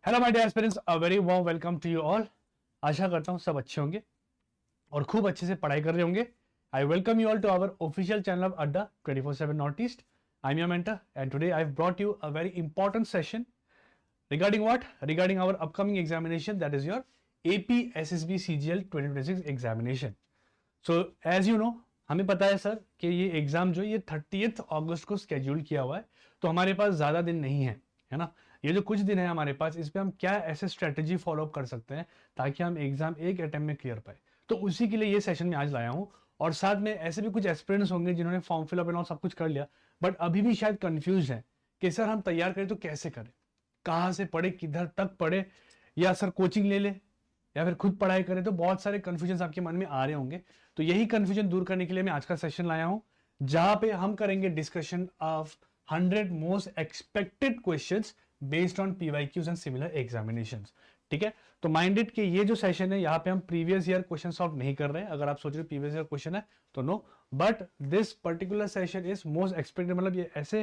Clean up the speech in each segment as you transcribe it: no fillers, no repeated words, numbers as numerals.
Hello my dear aspirants, a very warm welcome to you all. आशा करता हूँ सब अच्छे होंगे और खूब अच्छे से पढ़ाई कर रहे होंगे। I welcome you all to our official channel of Adda 24/7 north east. I am your mentor and today I have brought you a very important session regarding what? Regarding our upcoming examination, that is your AP SSB CGL 2026 examination. So as you know, हमें पता है sir कि ये exam जो ये 30th अगस्त को schedule किया हुआ है, तो हमारे पास ज़्यादा दिन नहीं है ना। ये जो कुछ दिन है हमारे पास, इस पे हम क्या ऐसे स्ट्रेटेजी फॉलो अप कर सकते हैं ताकि हम एग्जाम एक अटेम्प्ट में क्लियर पाए। तो उसी के लिए ये सेशन में आज लाया हूँ। और साथ में ऐसे भी कुछ एस्पिरेंट्स होंगे जिन्होंने फॉर्म फिलअप एंड ऑल सब कुछ कर लिया, बट अभी भी शायद कंफ्यूज है कि सर हम तैयार करें तो कैसे करें, कहाँ से पढ़े, किधर तक पढ़े, या सर कोचिंग ले ले या फिर खुद पढ़ाई करें। तो बहुत सारे कंफ्यूजन आपके मन में आ रहे होंगे। तो यही कंफ्यूजन दूर करने के लिए मैं आज का सेशन लाया हूं, जहां पे हम करेंगे discussion of 100 most expected questions based on PYQs and similar examinations. ठीक है, तो माइंडेड कि ये जो सेशन है यहाँ पे हम प्रीवियस ईयर क्वेश्चन सॉल्व नहीं कर रहे हैं। अगर आप सोच रहे हो प्रीवियस ईयर क्वेश्चन है तो no, but this particular session is most expected, मतलब ये ऐसे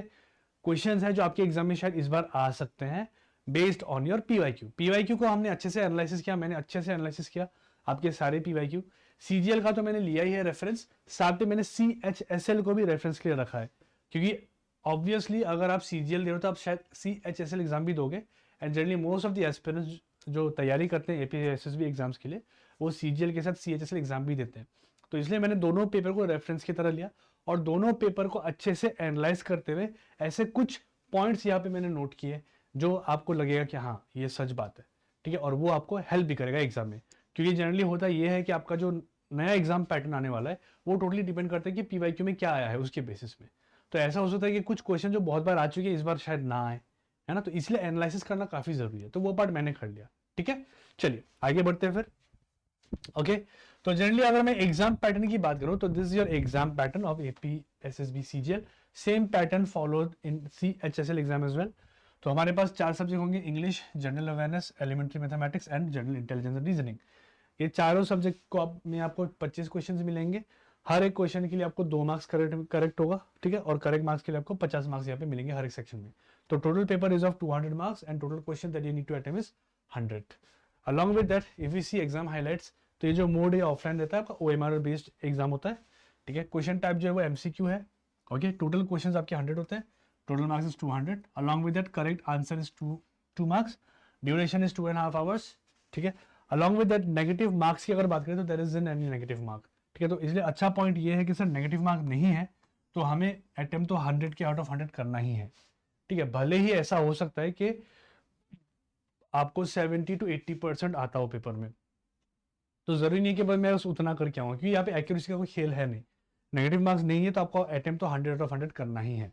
क्वेश्चंस है जो आपके एग्जाम में शायद इस बार आ सकते हैं based on your PYQ. PYQ को हमने अच्छे से एनालिसिस किया, मैंने अच्छे से एनालिसिस किया आपके सारे पीवाईक्यू। सीजीएल का तो मैंने लिया ही है रेफरेंस, साथ में मैंने सीएचएसएल को भी रेफरेंस के लिए रखा है, क्योंकि ऑब्वियसली अगर आप सीजीएल दे रहे हो तो आप शायद सीएचएसएल एग्जाम भी दोगे। And generally most of the aspirants जो तैयारी करते हैं एपीएसएसबी एग्जाम्स के लिए, वो सीजीएल के साथ सीएचएसएल एग्जाम भी देते हैं। तो इसलिए मैंने दोनों पेपर को रेफरेंस की तरह लिया और दोनों पेपर को अच्छे से एनालाइज करते हुए ऐसे कुछ पॉइंट्स यहाँ पे मैंने नोट किए जो आपको लगेगा कि हाँ ये सच बात है। ठीक है, और वो आपको हेल्प भी करेगा एग्जाम में, क्योंकि जनरली होता ये है कि आपका जो नया एग्जाम पैटर्न आने वाला है वो टोटली डिपेंड करता है कि पीवाईक्यू में क्या आया है उसके बेसिस में। तो ऐसा हो सकता है कि कुछ क्वेश्चन जो बहुत बार आ चुके हैं इस बार शायद ना आए, है ना। तो इसलिए एनालिसिस करना काफी जरूरी है, तो वो पार्ट मैंने कर लिया। ठीक है, चलिए आगे बढ़ते हैं फिर। ओके, तो जनरली अगर मैं एग्जाम पैटर्न की बात करूं तो this is your exam pattern of AP SSB CGL. Same pattern followed in CHSL exam as well. तो हमारे पास 4 सब्जेक्ट होंगे, English, general awareness, elementary mathematics and general intelligence and reasoning. ये चारों सब्जेक्ट को में आपको 25 क्वेश्चन मिलेंगे। हर एक क्वेश्चन के लिए आपको 2 मार्क्स करेक्ट होगा। ठीक है, और करेक्ट मार्क्स के लिए आपको 50 मार्क्स यहाँ पे मिलेंगे हर एक सेक्शन में। तो total paper is of 200 marks and total question that you need to attempt is 100। Along with that if you see exam highlights, तो ये जो मोड है ऑफलाइन रहता है, आपका ओएमआर बेस्ड एग्जाम होता है। ठीक है, क्वेश्चन टाइप जो है वो एमसीक्यू है। ओके, टोटल क्वेश्चंस आपके 100 होते हैं, total marks is 200। Along with that correct answer is 2 marks, duration is 2.5 hours. ठीक है, along with that negative marks की अगर बात करें तो there is any negative mark. ठीक है, तो इसलिए अच्छा पॉइंट ये है कि सर नेगेटिव मार्क नहीं है तो हमें अटेम्प्ट तो 100 के आउट ऑफ 100 करना ही है। ठीक है, भले ही ऐसा हो सकता है कि आपको 70 to 80% आता हो पेपर में, तो जरूरी नहीं कि भाई मैं उस उतना करके आऊँ, क्योंकि यहाँ पे एक्यूरेसी का कोई खेल है नहीं। नेगेटिव मार्क्स नहीं है तो आपको अटेम्प्ट तो 100 आउट ऑफ 100 करना ही है।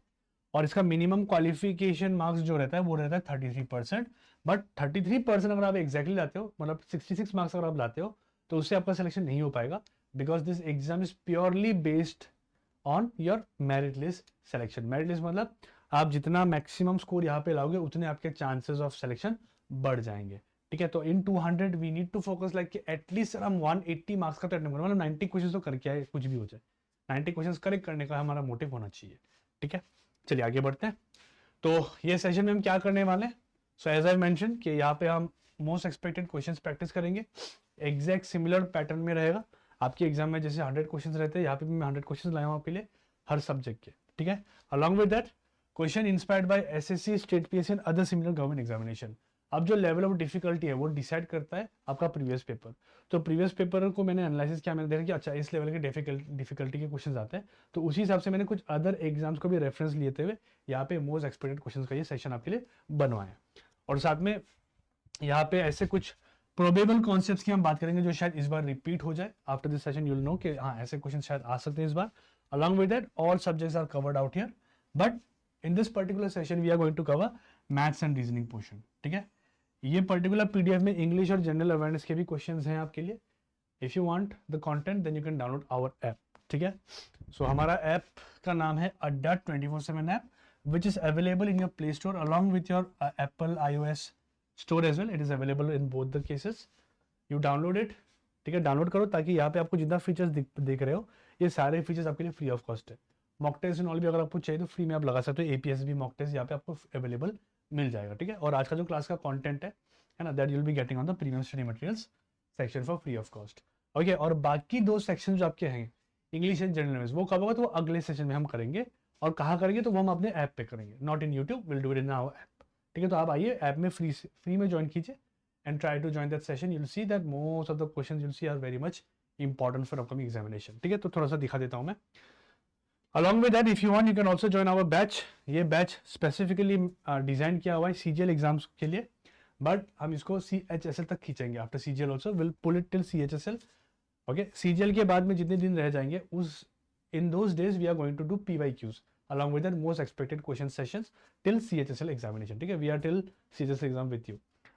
और इसका मिनिमम क्वालिफिकेशन मार्क्स जो रहता है वो रहता है 33%। बट 33% अगर आप एग्जैक्टली लाते हो, मतलब 66 मार्क्स अगर आप लाते हो, तो उससे आपका सिलेक्शन नहीं हो पाएगा, because this exam is purely based on your merit list selection. Merit list मतलब आप जितना मैक्सिमम स्कोर यहाँ पे लाओगे उतने आपके चांसेस ऑफ सिलेक्शन बढ़ जाएंगे। ठीक है, तो in 200 we need to focus like at least हम 180 मार्क्स का तो अटेम्प्ट करें, मतलब 90 क्वेश्चन तो करके आए, कुछ भी हो जाए 90 क्वेश्चन करेक्ट करने का हमारा मोटिव होना चाहिए। ठीक है, चलिए आगे बढ़ते हैं। तो ये सेशन में हम क्या करने वाले हैं, सो एज आई मेंशन कि यहाँ पे हम मोस्ट एक्सपेक्टेड क्वेश्चंस प्रैक्टिस करेंगे। एग्जैक्ट सिमिलर पैटर्न में रहेगा आपके एग्जाम में, जैसे 100 क्वेश्चंस रहते हैं यहाँ पे भी मैं 100 क्वेश्चंस लाया हूँ आपके लिए हर सब्जेक्ट के। ठीक है, along with that question inspired by SSC, state PSC and other similar government examination. अब जो लेवल ऑफ डिफिकल्टी है वो डिसाइड करता है आपका प्रीवियस पेपर। तो प्रीवियस पेपर को मैंने एनालिसिस किया, मैंने देखा कि अच्छा इस लेवल के डिफिकल्टी के क्वेश्चंस आते हैं, तो उसी हिसाब से मैंने कुछ अदर एग्जाम्स को भी रेफरेंस लेते हुए यहाँ पे मोस्ट एक्सपेक्टेड क्वेश्चंस का ये सेशन आपके लिए बनवाया। और साथ में यहाँ पे ऐसे कुछ प्रोबेबल कॉन्सेप्ट्स की हम बात करेंगे जो शायद इस बार रिपीट हो जाए। After this session you will know कि हाँ ऐसे क्वेश्चन शायद आ सकते हैं इस बार। Along with that all subjects are covered out here, but in this particular session we are going to cover maths and reasoning portion. ठीक है, ये पर्टिकुलर पीडीएफ में इंग्लिश और जनरल अवेयरनेस के भी क्वेश्चंस हैं आपके लिए। If you want the content then you can download our app. ठीक है, सो हमारा ऐप का नाम है Adda 24/7 app, which is available in your play store along with your Apple iOS store as well. It is available in both the cases, you download it. ठीक है, download करो ताकि यहाँ पे आपको जितना फीचर्स देख रहे हो ये सारे फीचर्स आपके लिए फ्री ऑफ कॉस्ट है। मॉक टेस्ट एंड ऑल भी अगर आपको चाहिए तो फ्री में आप लगा सकते हो। एपीएसबी मॉक टेस्ट यहाँ पे आपको अवेलेबल मिल जाएगा। ठीक है, और आज का जो क्लास का कंटेंट है है ना, that you'll be getting on the premium study materials section for free of cost. Okay, और बाकी 2 सेक्शन जो आपके हैं इंग्लिश एंड जनरल नॉलेज, वो कब होगा तो वो अगले सेशन में हम करेंगे। और कहाँ करेंगे तो वो हम अपने ऐप पे करेंगे, not in YouTube, will do it in our app. ठीक है, तो आप आइए ऐप में फ्री में ज्वाइन कीजिए and try to join that session. You will see that most of the questions you will see are very much important for upcoming examination. ठीक है, तो थोड़ा सा दिखा देता हूँ मैं। Along with that if you want you can also join our batch. ये बैच स्पेसिफिकली डिजाइन किया हुआ है CGL एग्जाम्स के लिए, बट हम इसको CHSL तक खींचेंगे। After CGL also will pull it till CHSL। Okay, CGL के बाद में जितने दिन रह जाएंगे उस in those days we are going to do PYQs along with the most expected question sessions till CHSL examination. ठीक है, we are till CHSL exam with you.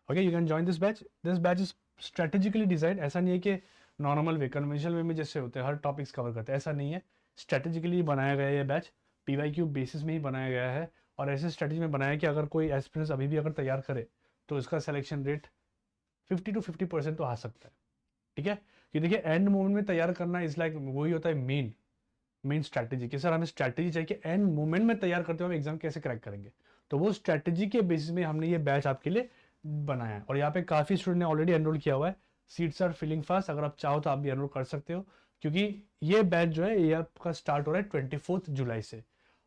Okay, you can join this batch. This batch is strategically designed. ऐसा नहीं है कि normal way conventional way में जैसे होते हैं हर टॉपिक्स कवर करते हैं, ऐसा नहीं है। स्ट्रेटेजिकली बनाया गया है ये बैच, PYQ बेसिस में ही बनाया गया है, और ऐसे स्ट्रेटेजी में बनाया है कि अगर कोई एस्पिरेंट्स अभी भी अगर तैयार करे तो इसका सिलेक्शन रेट 50 to 50% तो आ सकता है। ठीक है, कि देखिए एंड मोमेंट में तैयार करना इज लाइक वही होता है मेन स्ट्रैटेजी कि सर हमें स्ट्रैटेजी चाहिए कि एंड मोमेंट में तैयार करते हुए हम एग्जाम कैसे क्रैक करेंगे। तो वो स्ट्रैटेजी के बेसिस में हमने ये बैच आपके लिए बनाया है, और यहाँ पे काफ़ी स्टूडेंट ने ऑलरेडी एनरोल किया हुआ है। सीट्स आर फिलिंग फास्ट, अगर आप चाहो तो आप भी एनरोल कर सकते हो, क्योंकि ये बैच जो है ये आपका स्टार्ट हो रहा है 24 जुलाई से,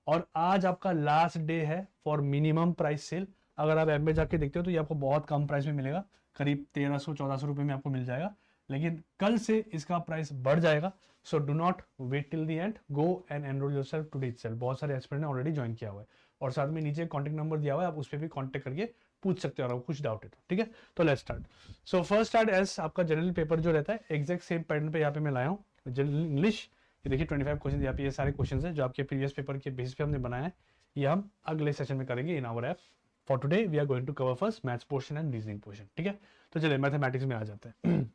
और आज आपका लास्ट डे है फॉर मिनिमम प्राइस सेल। अगर आप ऐप में जाके देखते हो तो ये आपको बहुत कम प्राइस में मिलेगा, करीब 1300-1400 रुपये में आपको मिल जाएगा, लेकिन कल से इसका प्राइस बढ़ जाएगा। So do not wait till the end, go and enrol yourself today itself. बहुत सारे एस्पिरेंट ने ऑलरेडी ज्वाइन किया हुआ है, और साथ में नीचे कॉन्टैक्ट नंबर दिया हुआ है, आप उस पर भी कॉन्टैक्ट करके पूछ सकते हो अगर कुछ डाउट है तो। ठीक है, तो let's start. So first start as आपका जनरल पेपर जो रहता है एग्जैक्ट सेम पैटर्न पे यहाँ पे मैं लाया हूँ। जनरल इंग्लिश, ये देखिए 25 क्वेश्चन यहाँ पे, ये सारे क्वेश्चन है जो आपके प्रीवियस पेपर के बेसिस पे हमने बनाया है। ये हम अगले सेशन में करेंगे in our app. For today we are going to cover first maths portion and reasoning portion. ठीक है, तो चलिए मैथमेटिक्स में आ जाते हैं।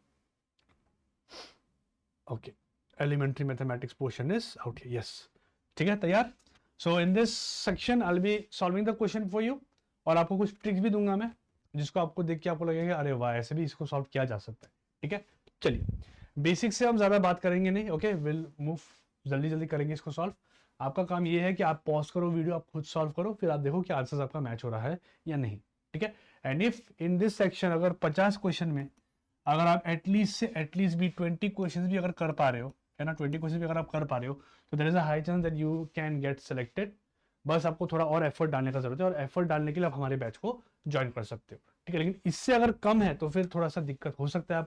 Okay, elementary mathematics portion is out here. Yes, ठीक है, तैयार। So in this section I will be solving the question for you, और आपको कुछ ट्रिक्स भी दूंगा मैं, जिसको आपको देख के आपको लगेगा अरे वाह ऐसे भी इसको सॉल्व किया जा सकता है। ठीक है, चलिए बेसिक से हम ज़्यादा बात करेंगे नहीं। ओके, विल मूव जल्दी जल्दी करेंगे इसको सॉल्व। आपका काम ये है कि आप पॉज करो वीडियो, आप खुद सॉल्व करो, फिर आप देखो कि आंसर्स आपका मैच हो रहा है या नहीं। ठीक है, and if in this section अगर 50 क्वेश्चन में अगर आप एटलीस्ट से एटलीस्ट भी 20 क्वेश्चन भी अगर कर पा रहे हो, है ना, 20 क्वेश्चन भी अगर आप कर पा रहे हो, तो there is a high chance that you can get selected. बस आपको थोड़ा और एफर्ट डालने का जरूरत है, और एफर्ट डालने के लिए आप हमारे बैच को ज्वाइन कर सकते हो। ठीक है, लेकिन इससे अगर कम है तो फिर थोड़ा सा दिक्कत हो सकता है,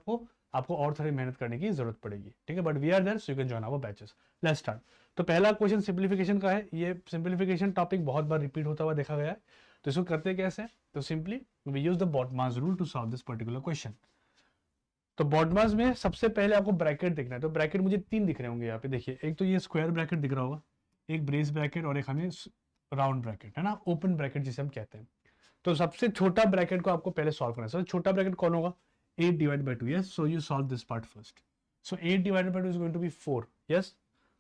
आपको और थोड़ी मेहनत करने की जरूरत पड़ेगी। ठीक है, but we are there so you can join our batches. Let's start. तो पहला क्वेश्चन सिंप्लीफिकेशन का है। ये सिंप्लीफिकेशन टॉपिक बहुत बार रिपीट होता हुआ देखा गया है, तो इसको करते कैसे, तो simply we use the BODMAS rule to solve this particular question. तो बॉडमास में सबसे पहले आपको ब्रैकेट देखना है। तो ब्रैकेट मुझे 3 दिख रहे होंगे यहाँ पे, देखिए एक तो ये स्क्वायर ब्रैकेट दिख रहा होगा, एक ब्रेस ब्रैकेट, और एक हमें राउंड ब्रैकेट, है ना, ओपन ब्रैकेट जिसे हम कहते हैं। तो सबसे छोटा ब्रैकेट को आपको पहले सॉल्व करना है। सबसे छोटा ब्रैकेट कौन होगा, 8 divide by 2। Yes, so you solve this part first. So 8 divide by 2 is going to be 4। Yes,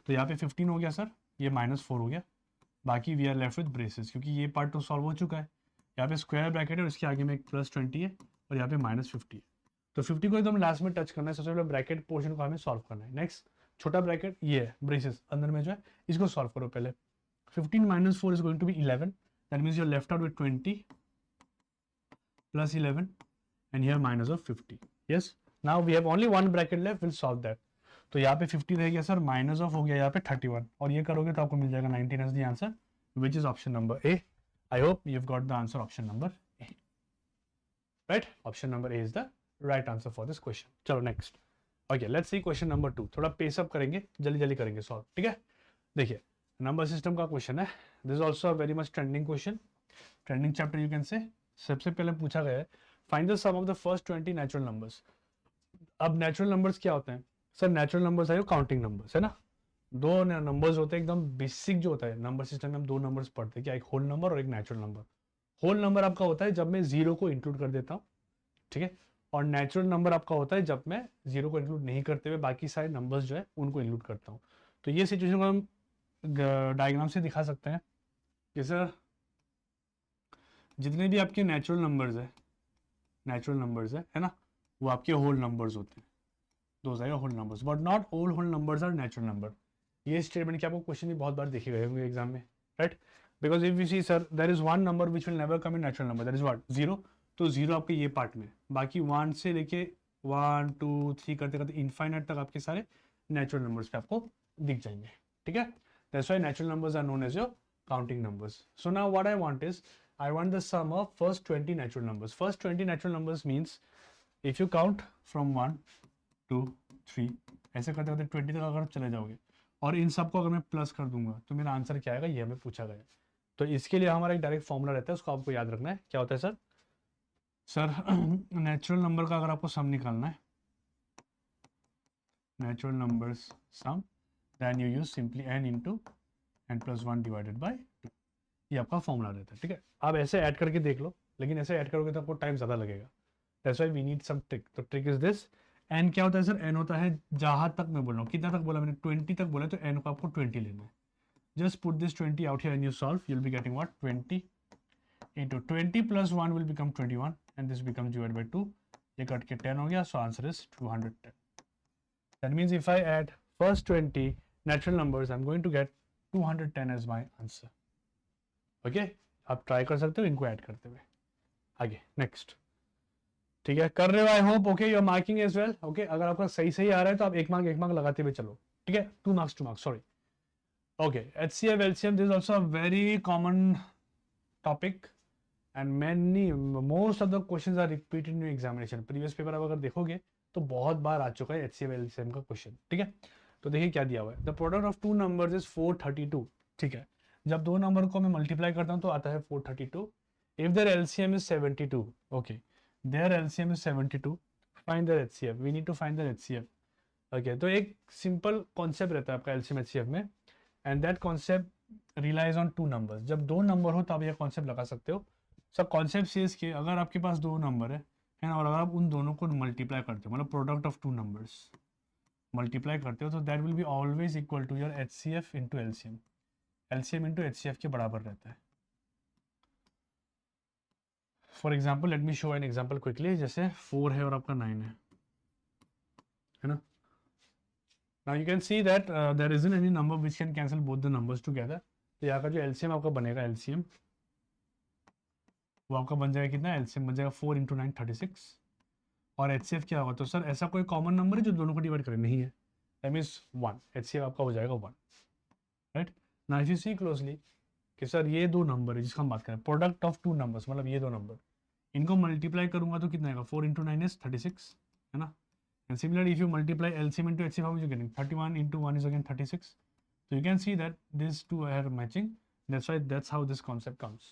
तो यहाँ पे 15 हो गया सर, ये -4 हो गया, बाकी we are left with braces, क्योंकि ये पार्ट तो सॉल्व हो चुका है। यहाँ पे स्क्वायर ब्रैकेट है और इसके आगे में एक +20 है, और यहाँ पे -50 है। तो 50 को एकदम लास्ट में टच करना है। सबसे पहले ब्रैकेट पोर्शन को हमें सॉल्व करना है। नेक्स्ट छोटा ब्रैकेट ये है ब्रेसेस अंदर में जो है, इसको सॉल्व करो पहले। 15 - 4 is going to be 11, that means you are left out with 20 + 11 and here -50. Yes, now we have only one bracket left, we'll solve that. तो यहाँ पे 50 रह गया सर, - हो गया यहाँ पे 31, और ये करोगे तो आपको मिल जाएगा 19 as the answer, which is option number A. I hope you've got the answer option number A. Right? Option number A is the right answer for this question. चलो next. Okay, let's see question number 2. थोड़ा pace up करेंगे, जल्दी जल्दी करेंगे solve. ठीक है, देखिए number system का क्वेश्चन है। This is also very much trending question, trending chapter you can say. सबसे पहले पूछा गया है find the sum of the first 20 natural numbers. अब नेचुरल नंबर्स क्या होते हैं सर, नेचुरल नंबर्स है काउंटिंग नंबर्स, है ना। 2 नंबर्स होते हैं, एकदम बेसिक जो होता है नंबर सिस्टम में हम 2 नंबर्स पढ़ते हैं, क्या, एक होल नंबर और एक नेचुरल नंबर। होल नंबर आपका होता है जब मैं 0 को इंक्लूड कर देता हूँ, ठीक है, और नेचुरल नंबर आपका होता है जब मैं 0 को इंक्लूड नहीं करते हुए बाकी सारे नंबर्स जो है उनको इंक्लूड करता हूँ। तो ये सिचुएशन को हम डायग्राम से दिखा सकते हैं कि सर जितने भी आपके नेचुरल नंबर्स है ना, वो आपके होल नंबर्स होते हैं, those are whole numbers, but not all whole numbers are natural number. ये स्टेटमेंट क्या आपको क्वेश्चन भी बहुत बार देखे गए होंगे एग्जाम में, right, because if you see sir there is one number which will never come in natural number, that is what 0, तो 0 आपके ये पार्ट में, बाकी 1 से लेके 1 2 3 करते करते इनफाइनाइट तक आपके सारे नेचुरल नंबर्स पे आपको दिख जाएंगे, ठीक है। That's why natural numbers are known as your counting numbers. So now what I want is, I want the sum of first 20 natural numbers. First 20 natural numbers means if you count from 1 2 3 ऐसे करते करते 20 तक अगर चले जाओगे और इन सबको अगर मैं प्लस कर दूंगा तो मेरा आंसर क्या आएगा, ये हमें पूछा गया. तो इसके लिए हमारा एक डायरेक्ट फॉर्मूला रहता है, उसको आपको याद रखना है. क्या होता है सर? नेचुरल नंबर का अगर आपको सम निकालना है, natural numbers sum, then you use simply n into N plus 1 divided by 2. ये आपका फॉर्मूला रहता है, ठीक है. आप ऐसे ऐड करके देख लो, लेकिन ऐसे ऐड करोगे तो आपको टाइम ज़्यादा लगेगा. That's why we need some trick. तो ट्रिक इज दिस, एन क्या होता है सर? एन होता है, जहाँ तक मैं बोल रहा हूँ, कितना तक बोला मैंने? 20 तक बोला, तो एन को आपको 20 लेना है. Just put this 20 out here and you solve, you will be getting what? 20 into 20 plus 1 will become 21 and this becomes divide by 2. ये कट के 10 हो गया, so answer is 210. That means if I add first 20 natural numbers, I'm going to get 210 as my answer. Okay, आप try कर सकते हो इनको add करते हुए. आगे नेक्स्ट, ठीक है, कर रहे हो? I hope okay, you are marking as well. Okay, अगर आपका सही सही आ रहा है तो आप एक मार्क लगाते हुए चलो, ठीक है. 2 marks, sorry. Okay, HCF LCM, this is also a very common topic and many most of the questions are repeated in examination. Previous paper आप अगर देखोगे तो बहुत बार आ चुका है HCF LCM का क्वेश्चन, ठीक है. तो देखिए क्या दिया हुआ है, the product of two numbers is 432. ठीक है, जब दो नंबर को मैं मल्टीप्लाई करता हूँ तो आता है 432. If their LCM is 72, okay, their LCM is 72, find their HCF. We need to find their HCF. Okay, तो एक सिंपल कॉन्सेप्ट रहता है आपका एलसीएम एचसीएफ में, and that concept relies on two numbers. जब दो नंबर हो तब ये कॉन्सेप्ट लगा सकते हो. सब कॉन्सेप्ट सेज कि अगर आपके पास दो नंबर है ना, और अगर आप उन दोनों को मल्टीप्लाई करते हो, मतलब product of two numbers multiply करते हो, तो that will be always equal to your HCF into LCM. LCM into HCF के बराबर रहता है. For example let me show an example quickly. जैसे 4 है और आपका 9 है ना. Now you can see that there isn't any number which can cancel both the numbers together. तो यहाँ का जो एलसीएम आपका बनेगा, एलसीएम वो आपका बन जाएगा कितना? एलसीएम बन जाएगा 4 इंटू 9 36. और एचसीएफ क्या होगा? तो सर ऐसा कोई कॉमन नंबर है जो दोनों को डिवाइड करे? नहीं है. That means 1. एचसीएफ आपका हो जाएगा 1, right. Now if you see closely कि सर ये दो नंबर है जिसका हम बात करें, प्रोडक्ट ऑफ टू नंबर्स, मतलब ये दो नंबर, इनको मल्टीप्लाई करूंगा तो कितना आएगा? 4 इंटू 9 इज 36, है ना. And similarly if you multiply LCM into HCF, how is you getting? 31 into 1 is again 36. So you can see that these two are matching. That's how this concept comes.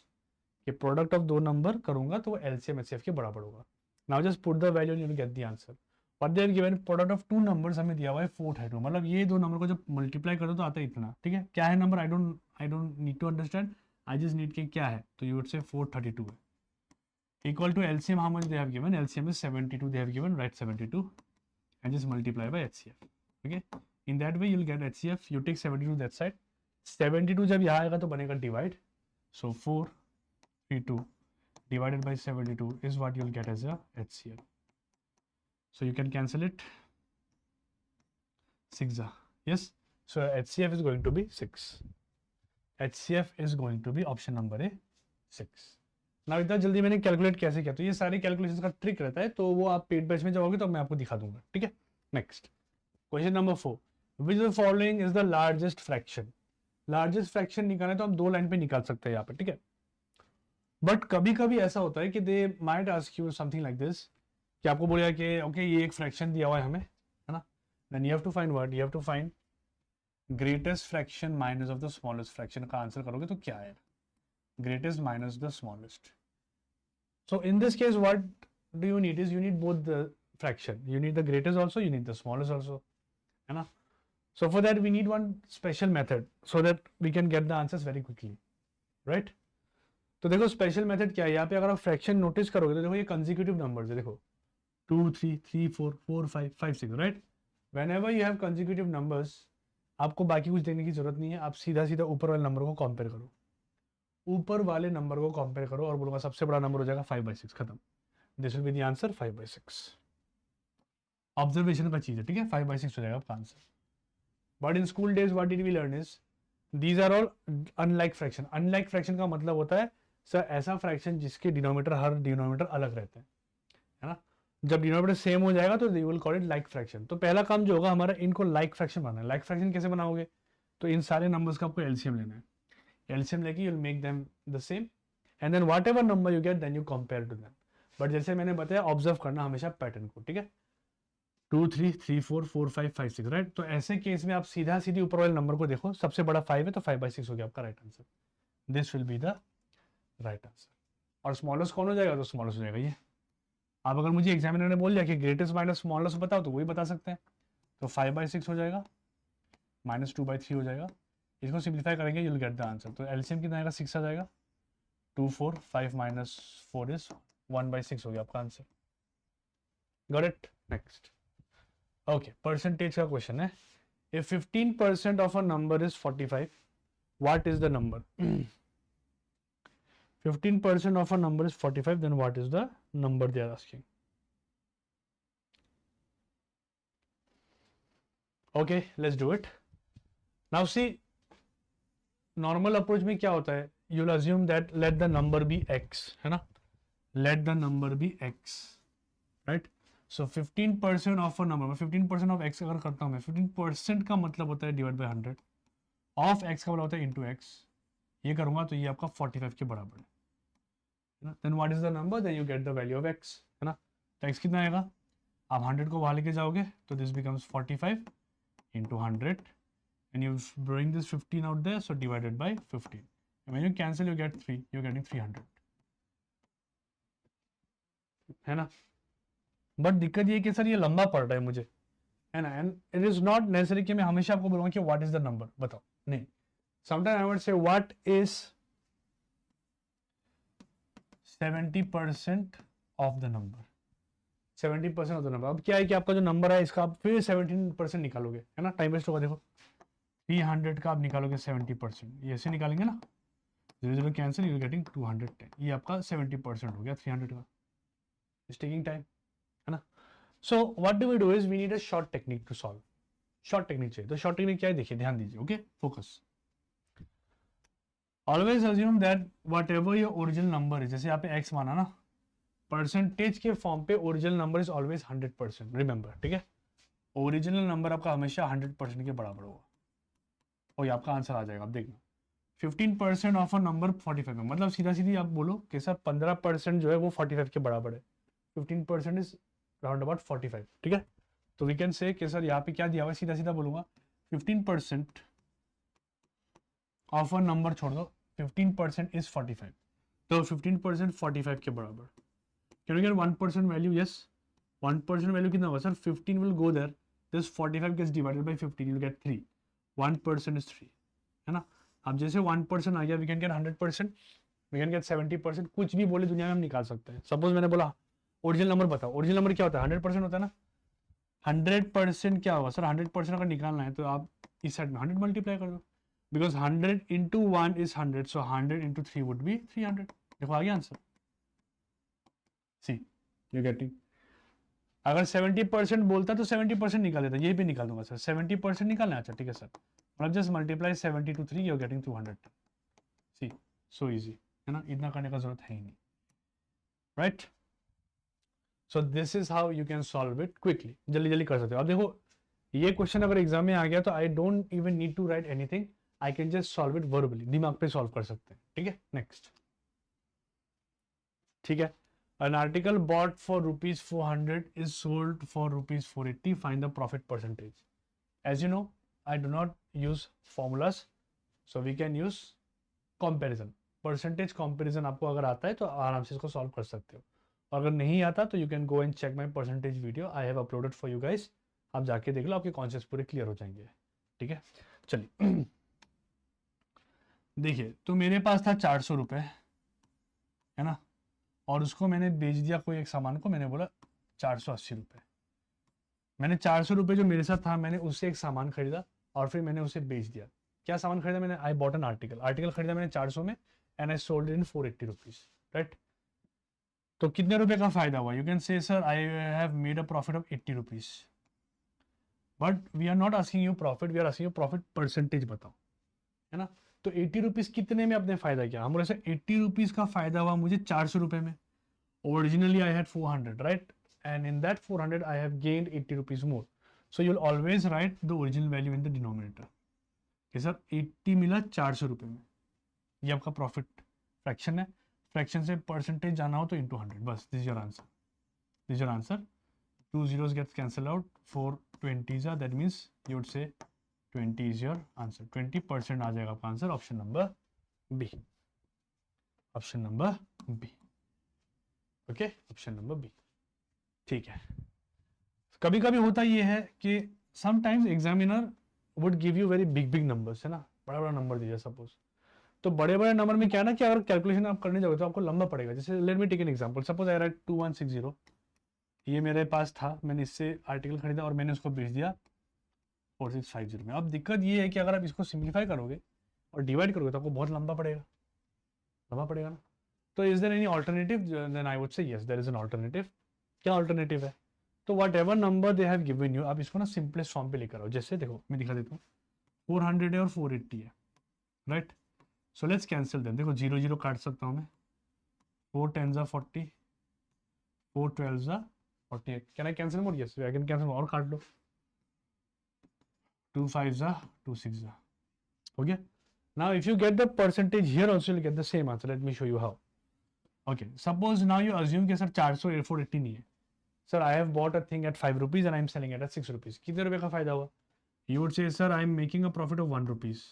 कि product of दो number करूंगा तो वो LCM HCF के बराबर होगा. Now just put the value and you will get the answer. What they are given, product of two numbers हमें दिया हुआ है 432, मतलब ये दो नंबर को जब मल्टीप्लाई करो तो आता है इतना. ठीक है, क्या है number? I don't need to understand, I just need के क्या है. तो यू वुड से 432 है. Equal to LCM, how much they have given? LCM is 72, they have given, right 72 and just multiply by HCF. Okay, in that way you'll get HCF. you take 72 that side, 72 जब यहाँ आएगा तो बनेगा divide. so 432 divided by 72 is what you'll get as a HCF. so you can cancel it. 6 yes, so HCF is going to be 6. HCF is going to be option number A, 6. now इतना जल्दी मैंने calculate कैसे किया? तो ये सारे calculation का trick रहता है, तो वो आप पेड बैच में जाओगे तो मैं आपको दिखा दूंगा. ठीक है, next question number 4. Which of the following is the largest fraction? Largest fraction निकालना है तो हम दो लाइन पे निकाल सकते हैं यहाँ पे. ठीक है, बट कभी कभी ऐसा होता है कि they might ask you something like this, कि आपको बोलेगा कि ओके ये एक फ्रैक्शन दिया हुआ है हमें, है ना. Then you have to find what? You have to find greatest fraction minus of the smallest fraction. का आंसर करोगे तो क्या है? Greatest minus the smallest. So in this case what do you need is, you need both the fraction, you need the greatest also, you need the smallest also, है ना. So for that we need one special method so that we can get the answers very quickly, right? तो देखो special method क्या है यहाँ पे. अगर आप फ्रैक्शन नोटिस करोगे तो देखो ये कंसेक्यूटिव नंबर्स है. देखो 2 3 3 4 4 5 5 6, right. whenever you have consecutive numbers आपको बाकी कुछ देखने की जरूरत नहीं है. आप सीधा सीधा ऊपर वाले नंबर को कंपेयर करो, ऊपर वाले नंबर को कंपेयर करो और बोलूँगा सबसे बड़ा नंबर हो जाएगा 5/6, खत्म. This will be the answer 5/6. Observation का चीज़ है, ठीक है. 5/6 हो जाएगा आपका answer. But in school days what did we learn is these are all unlike fraction. Unlike fraction का मतलब होता है सर ऐसा फ्रैक्शन जिसके डिनोमिनेटर हर डिनोमिनेटर अलग रहते हैं, है ना। जब डिनोमिनेटर सेम हो जाएगा तो they will call it like fraction. तो पहला काम जो होगा हमारा, इनको लाइक फ्रैक्शन बनाना है। लाइक फ्रैक्शन कैसे बनाओगे, तो इन सारे नंबर्स का आपको एलसीएम लेना है। एलसीएम लेके you will make them the same and then whatever number you get then you compare to them. But जैसे मैंने बताया, ऑब्जर्व करना हमेशा पैटर्न को, ठीक है। 2 3 3 4 4 5 5 6, राइट। तो ऐसे केस में आप सीधा सीधी ऊपर वाले नंबर को देखो, सबसे बड़ा 5 है तो 5/6 हो गया आपका right answer. This will be the right answer. और स्मॉलेस्ट कौन हो जाएगा, तो स्मॉलेस्ट हो जाएगा ये। अब अगर मुझे एग्जामिनर ने बोल दिया कि ग्रेटेस्ट माइनस स्मॉलेस्ट बताओ, तो वही बता सकते हैं। तो 5/6 हो जाएगा, -2/3 हो जाएगा। इसको सिंप्लीफाई करेंगे, you will get the answer. तो एलसीएम कितना आएगा, 6 आ जाएगा। 2 4 5 - 4 इज 1/6 हो गया आपका answer. Got it. Next, okay, percentage का क्वेश्चन है। If 15% of a number is 45, what is the number. 15% of a number is 45, then what is the number they are asking? Okay, let's do it. Now see, normal approach में क्या होता है, you'll assume that let the number be x, है ना, let the number be x, right? So 15% of a number, 15% of x अगर करता हूँ मैं, 15% का मतलब होता है डिवाइड बाई 100, ऑफ x का मतलब होता है इंटू x, ये करूँगा तो ये आपका 45 के बराबर है ना। Then what is the number, then you get the value of x, है ना। तो x कितना आएगा, आप 100 को वहाँ लेके जाओगे तो this becomes 45 into 100 and you bring this 15 out there, so divided by 15, and when you cancel you get 3, you're getting 300, है ना। बट दिक्कत ये कि सर ये लंबा पड़ रहा है मुझे, है ना, and it is not necessary कि मैं हमेशा आपको बोलूँगा कि व्हाट इज द नंबर बताओ, नहीं। समटाइम आई वुड से what is 70% of the number, 70% of the number. अब क्या है कि आपका जो नंबर है इसका आप फिर 17% निकालोगे, है ना, टाइम वेस्ट होगा। देखो 300 का आप निकालोगे 70%, ये ऐसे निकालेंगे ना, 0 0 कैंसिल, यू गेटिंग 210, ये आपका 70% हो गया 300 का। इट्स टेकिंग टाइम, है ना। So what do we do is we need a short technique to solve. Short technique चाहिए, तो शॉर्ट टेक्निक क्या है देखिए, ध्यान दीजिए, okay, focus. Always assume that whatever your original number है, जैसे यहाँ पे x माना ना, परसेंटेज के फॉर्म पे original number is always 100%, remember, ठीक है। ओरिजिनल नंबर आपका हमेशा 100% के बराबर होगा, और ये आपका आंसर आ जाएगा। आप देखना 15% ऑफ अ नंबर 45 में, मतलब सीधा सीधी आप बोलो कि सर 15% जो है वो 45 के बराबर है। 15% इज राउंड अबाउट 45, ठीक है। तो वी कैन से कि सर यहाँ पे क्या दिया हुआ है, सीधा सीधा बोलूंगा 15% ऑफ अ नंबर छोड़ दो, 15% इज 45, तो 15% 45 के बराबर। Can you get 1% value, yes 1% value कितना होगा sir, 15 will go there, this 45 gets divided by 15, you will get 3, 1% is 3, है ना। अब जैसे 1% आ गया, we can get 100%, we can get 70%, कुछ भी बोले दुनिया में हम निकाल सकते हैं। सपोज मैंने बोला ओरिजिनल नंबर बताओ, ओरिजिनल नंबर क्या होता है, 100% होता है ना। 100% क्या होगा सर, 100% अगर निकालना है तो आप इस साइड में 100 मल्टीप्लाई कर दो, because 100 into 1 is 100, so 100 into 3 would be 300। देखो आ गया आंसर, सी यू गेटिंग। अगर 70% बोलता तो 70% निकाल देता, ये भी निकाल दूंगा सर, 70% निकालना है, अच्छा ठीक है सर, मतलब just multiply 70 to 3, you are getting 200, see so easy, है ना, इतना करने का जरूरत है ही नहीं, right. So this is how you can solve it quickly, जल्दी जल्दी कर सकते हो। अब देखो ये क्वेश्चन अगर एग्जाम में आ गया तो I don't even need to write anything, I can just solve it verbally, दिमाग पे सॉल्व कर सकते हैं, ठीक है। नेक्स्ट, ठीक है। An article bought for ₹400 is sold for ₹480. Find the profit percentage. As you know, I do not use formulas, so we can use comparison. Percentage comparison आपको अगर आता है तो आराम से इसको solve कर सकते हो, और अगर नहीं आता तो you can go and check my percentage video. I have uploaded for you guys. आप जाके देख लो, आपके कॉन्सेप्ट पूरे क्लियर हो जाएंगे, ठीक है। चलिए देखिए, तो मेरे पास था 400 रुपये, है ना, और उसको मैंने बेच दिया कोई एक सामान को, मैंने बोला 480 रुपये। मैंने 400 रुपये जो मेरे साथ था, मैंने उससे एक सामान खरीदा और फिर मैंने उसे बेच दिया। क्या सामान खरीदा मैंने, I bought an article, article खरीदा मैंने 400 में and I sold in 480 rupees, right. तो कितने रुपए का फायदा हुआ, you can say sir I have made a profit of 80 rupees, but we are not asking you profit, we are asking you profit percentage बताओ, है ना। तो 80 रुपीज़ कितने में आपने फ़ायदा किया? हमारे से 80 रुपीज़ का फ़ायदा हुआ मुझे 400 रुपये में. Originally I had 400, right? And in that 400 I have gained 80 rupees more. So you'll always write the original value in the denominator. कि सर 80 मिला 400 रुपये में, ये आपका प्रॉफिट फ्रैक्शन है. फ्रैक्शन से परसेंटेज जाना हो तो इंटू 100, बस. This your answer. This your answer. 2 zeros gets cancelled out. 4 20s are, that means you would say 20 is your answer. 20% आ जाएगा आपका answer. Option number B. Option number B. Okay, option number B. ठीक है. कभी कभी होता ये है कि sometimes examiner would give you very big big numbers, है ना, बड़ा बड़ा नंबर दीजिए सपोज. तो बड़े बड़े नंबर में क्या ना कि अगर कैलकुलेशन आप करने जाओगे तो आपको लंबा पड़ेगा. जैसे let me take an example. Suppose I write 2160. ये मेरे पास था, मैंने इससे आर्टिकल खरीदा और मैंने उसको बेच दिया 4650 में. अब दिक्कत ये है कि अगर आप इसको सिंप्लीफाई करोगे और डिवाइड करोगे तो आपको बहुत लंबा पड़ेगा ना. तो is there any alternative? Then I would say yes, there is an alternative. क्या ऑल्टरनेटिव है? तो whatever number they have given you, आप इसको ना सिंपलेस्ट फॉर्म पे लेकर आओ. जैसे देखो मैं दिखा देता हूँ. 400 है और 480 है, right? So let's cancel them. देखो 0 0 काट सकता हूँ मैं. 4 10s are 40, 4 12s are 48. Can I cancel more? Yes, I can cancel. और काट लो. 2 5s are 2 6s are. हो गया. Now if you get the percentage here also you get the same answer. Late me show you how. Okay, suppose now you assume कि sir 400 480 नहीं है. Sir I have bought a thing at 5 rupees and I am selling at 6 rupees. कितने रुपए का फायदा हुआ? You would say sir I am making a profit of 1 rupees.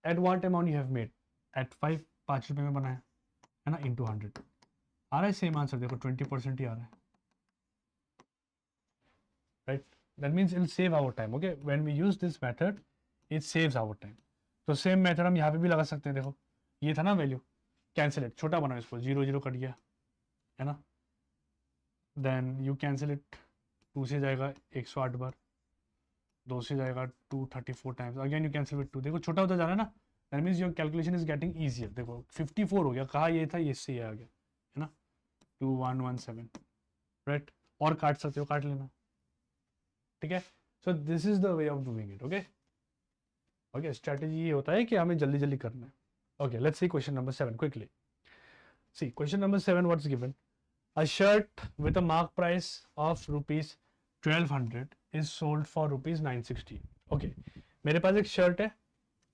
At what amount you have made? Eight 5 रुपए में बनाया है ना, इंटू 100. आ रहा है सेम आंसर. देखो 20% ही आ रहा है, right? That means it save our time. Okay, when we use this method it saves our time. तो सेम मेथड हम यहाँ पे भी लगा सकते हैं. देखो ये था ना वैल्यू, कैंसिल इट, छोटा बनाओ इसको. 0 0 कट गया, है ना. Then you cancel it. 2 से जाएगा 108 बार, 2 से जाएगा 234 times. Again you cancel with 2. देखो छोटा होता जा रहा है ना. That means your calculation is getting easier. देखो 54 हो गया. कहा ये था, ये से आ गया, है ना. 2117, राइट? और काट सकते हो, काट लेना, ठीक है. So this is the way of doing it. Okay okay, strategy ये होता है कि हमें जल्दी जल्दी करना है. Okay, let's see question number 7 quickly. See question number 7, what's given? A shirt with a mark price of rupees 1200 is sold for rupees 960. Okay, मेरे पास एक शर्ट है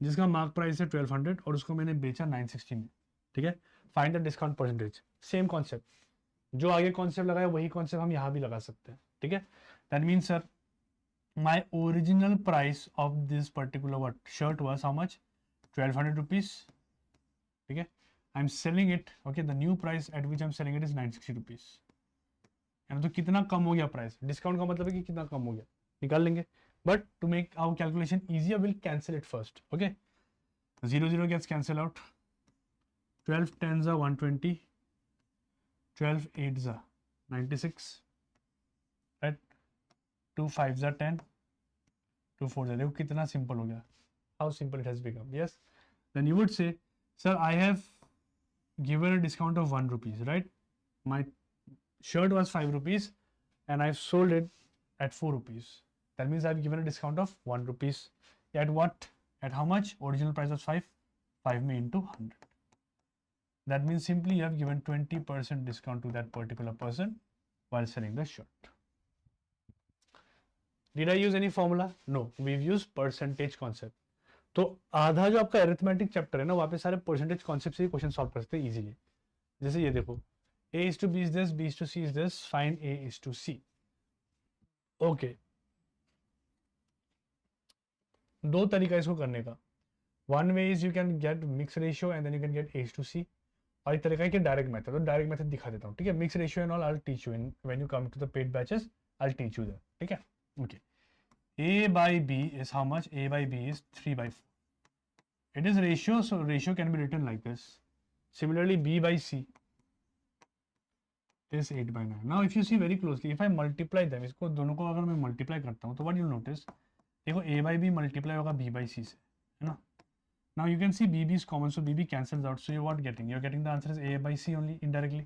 जिसका मार्क प्राइस है 1200 और उसको मैंने बेचा 960 में, ठीक है. Find the discount percentage. Same concept, जो आगे कॉन्सेप्ट लगाया वही कॉन्सेप्ट हम यहाँ भी लगा सकते हैं, ठीक है. That means sir my original price of this particular what shirt was how much? 1200 rupees, ठीक है. I'm selling it, okay, the new price at which I'm selling it is 960 rupees. यानी तो कितना कम हो गया प्राइस? डिस्काउंट का मतलब है कि कितना कम हो गया, निकाल लेंगे. But to make our calculation easier we'll cancel it first. Okay, 0 0 gets cancelled out. 12 10s are 120, 12 8s are 96, right? 2 5s are 10, 2 4s are. देखो कितना सिंपल हो गया. How simple it has become. Yes, then you would say, sir, I have given a discount of 1 rupees, right? My shirt was 5 rupees and I've sold it at 4 rupees. That means I've given a discount of 1 rupees. At what? At how much? Original price was 5. 5 me into 100. That means simply you have given 20% discount to that particular person while selling the shirt. Did I use any formula? No, we've used percentage concept. तो आधा जो आपका arithmetic chapter है ना, वहाँ पे सारे percentage concept से ही क्वेश्चन सॉल्व कर सकते हैं इजीली. जैसे ये देखो, a is to b is this, b is to c is this, find a is to c. Okay, दो तरीका इसको करने का. One way is you can get mix ratio and then you can get a is to c. और एक तरीका है कि डायरेक्ट मेथड. तो डायरेक्ट मेथड दिखा देता हूँ, ठीक है. Mix ratio and all I will teach you in when you come to the paid batches. I will teach you that, ठीक है. Okay, a by b is how much? a by b is 3/4. It is ratio, so ratio can be written like this. Similarly, b by c is 8/9. Now, if you see very closely, if I multiply them, इसको दोनों को अगर मैं multiply करता हूँ तो what you'll notice, देखो a by b multiply होगा b by c से, है ना. Now you can see bb is common, so bb cancels out. So you're what getting? You're getting the answer is a by c only indirectly.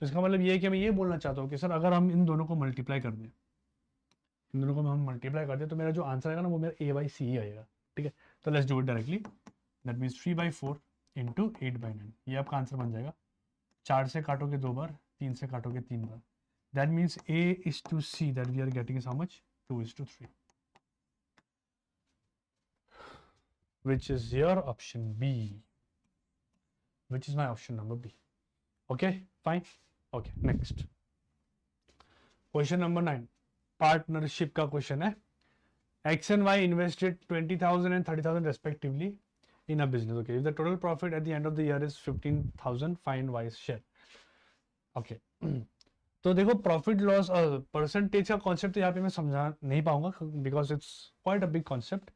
तो इसका मतलब ये है कि मैं ये बोलना चाहता हूँ कि सर अगर हम इन दोनों को multiply कर दें, इन दोनों को हम मल्टीप्लाई कर दें तो मेरा जो आंसर आएगा ना वो मेरा a by c ही आएगा, ठीक है. तो let's do it directly. That means 3/4 into 8/9. ये आपका आंसर बन जाएगा. 4 से काटोगे 2 बार, 3 से काटोगे 3 बार. That means A:C that we are getting is how much? 2:3. Which is your option B? Which is my option number B? Okay, fine. Okay, next. Question number 9. Partnership का question है. X and Y invested 20,000 and 30,000 respectively in a business. Okay, if the total profit at the end of the year is 15,000, find Y's share. Okay. तो देखो profit loss percentage का concept यहाँ पे मैं समझा नहीं पाऊंगा because it's quite a big concept.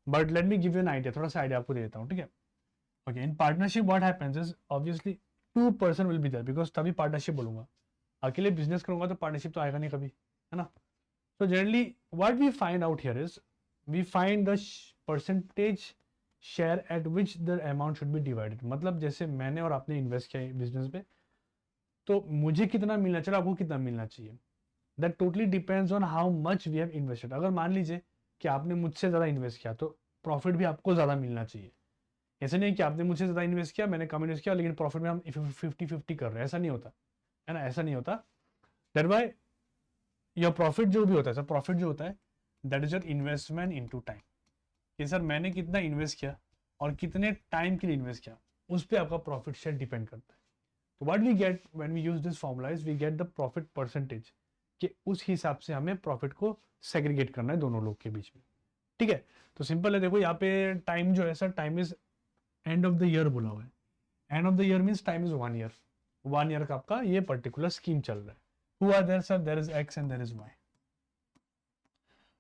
But let me give you an idea, थोड़ा सा आइडिया आपको दे देता हूँ, ठीक है. Okay, in partnership what happens is obviously 2 person will be there because तभी पार्टनरशिप बोलूंगा. अकेले बिजनेस करूंगा तो पार्टनरशिप तो आएगा नहीं कभी, है ना. So generally what we find out here is we find the percentage share at which the amount should be divided. मतलब जैसे मैंने और आपने इन्वेस्ट किया बिजनेस पे, तो मुझे कितना मिलना चाहिए, आपको कितना मिलना चाहिए. That totally depends on how much we have invested. अगर मान लीजिए कि आपने मुझसे ज़्यादा इन्वेस्ट किया तो प्रॉफिट भी आपको ज़्यादा मिलना चाहिए. ऐसा नहीं कि आपने मुझसे ज़्यादा इन्वेस्ट किया, मैंने कम इन्वेस्ट किया, लेकिन प्रॉफिट में हम 50-50 कर रहे हैं. ऐसा नहीं होता है ना, ऐसा नहीं होता. दैट वाई योर प्रॉफिट जो भी होता है सर, प्रॉफिट जो होता है that is your investment into time. कि सर मैंने कितना इन्वेस्ट किया और कितने टाइम के लिए इन्वेस्ट किया, उस पर आपका प्रॉफिट शेयर डिपेंड करता है. तो what we get when we use this formula is we get the profit percentage, कि उस हिसाब से हमें प्रॉफिट को सेग्रीगेट करना है दोनों लोग के बीच में. ठीक है, तो सिंपल है. देखो यहाँ पे टाइम जो है sir, time is end of the year बोला हुआ है. End of the year means time is 1 year. 1 year का आपका ये पर्टिकुलर स्कीम चल रहा है. Who are there sir? There is X and there is Y.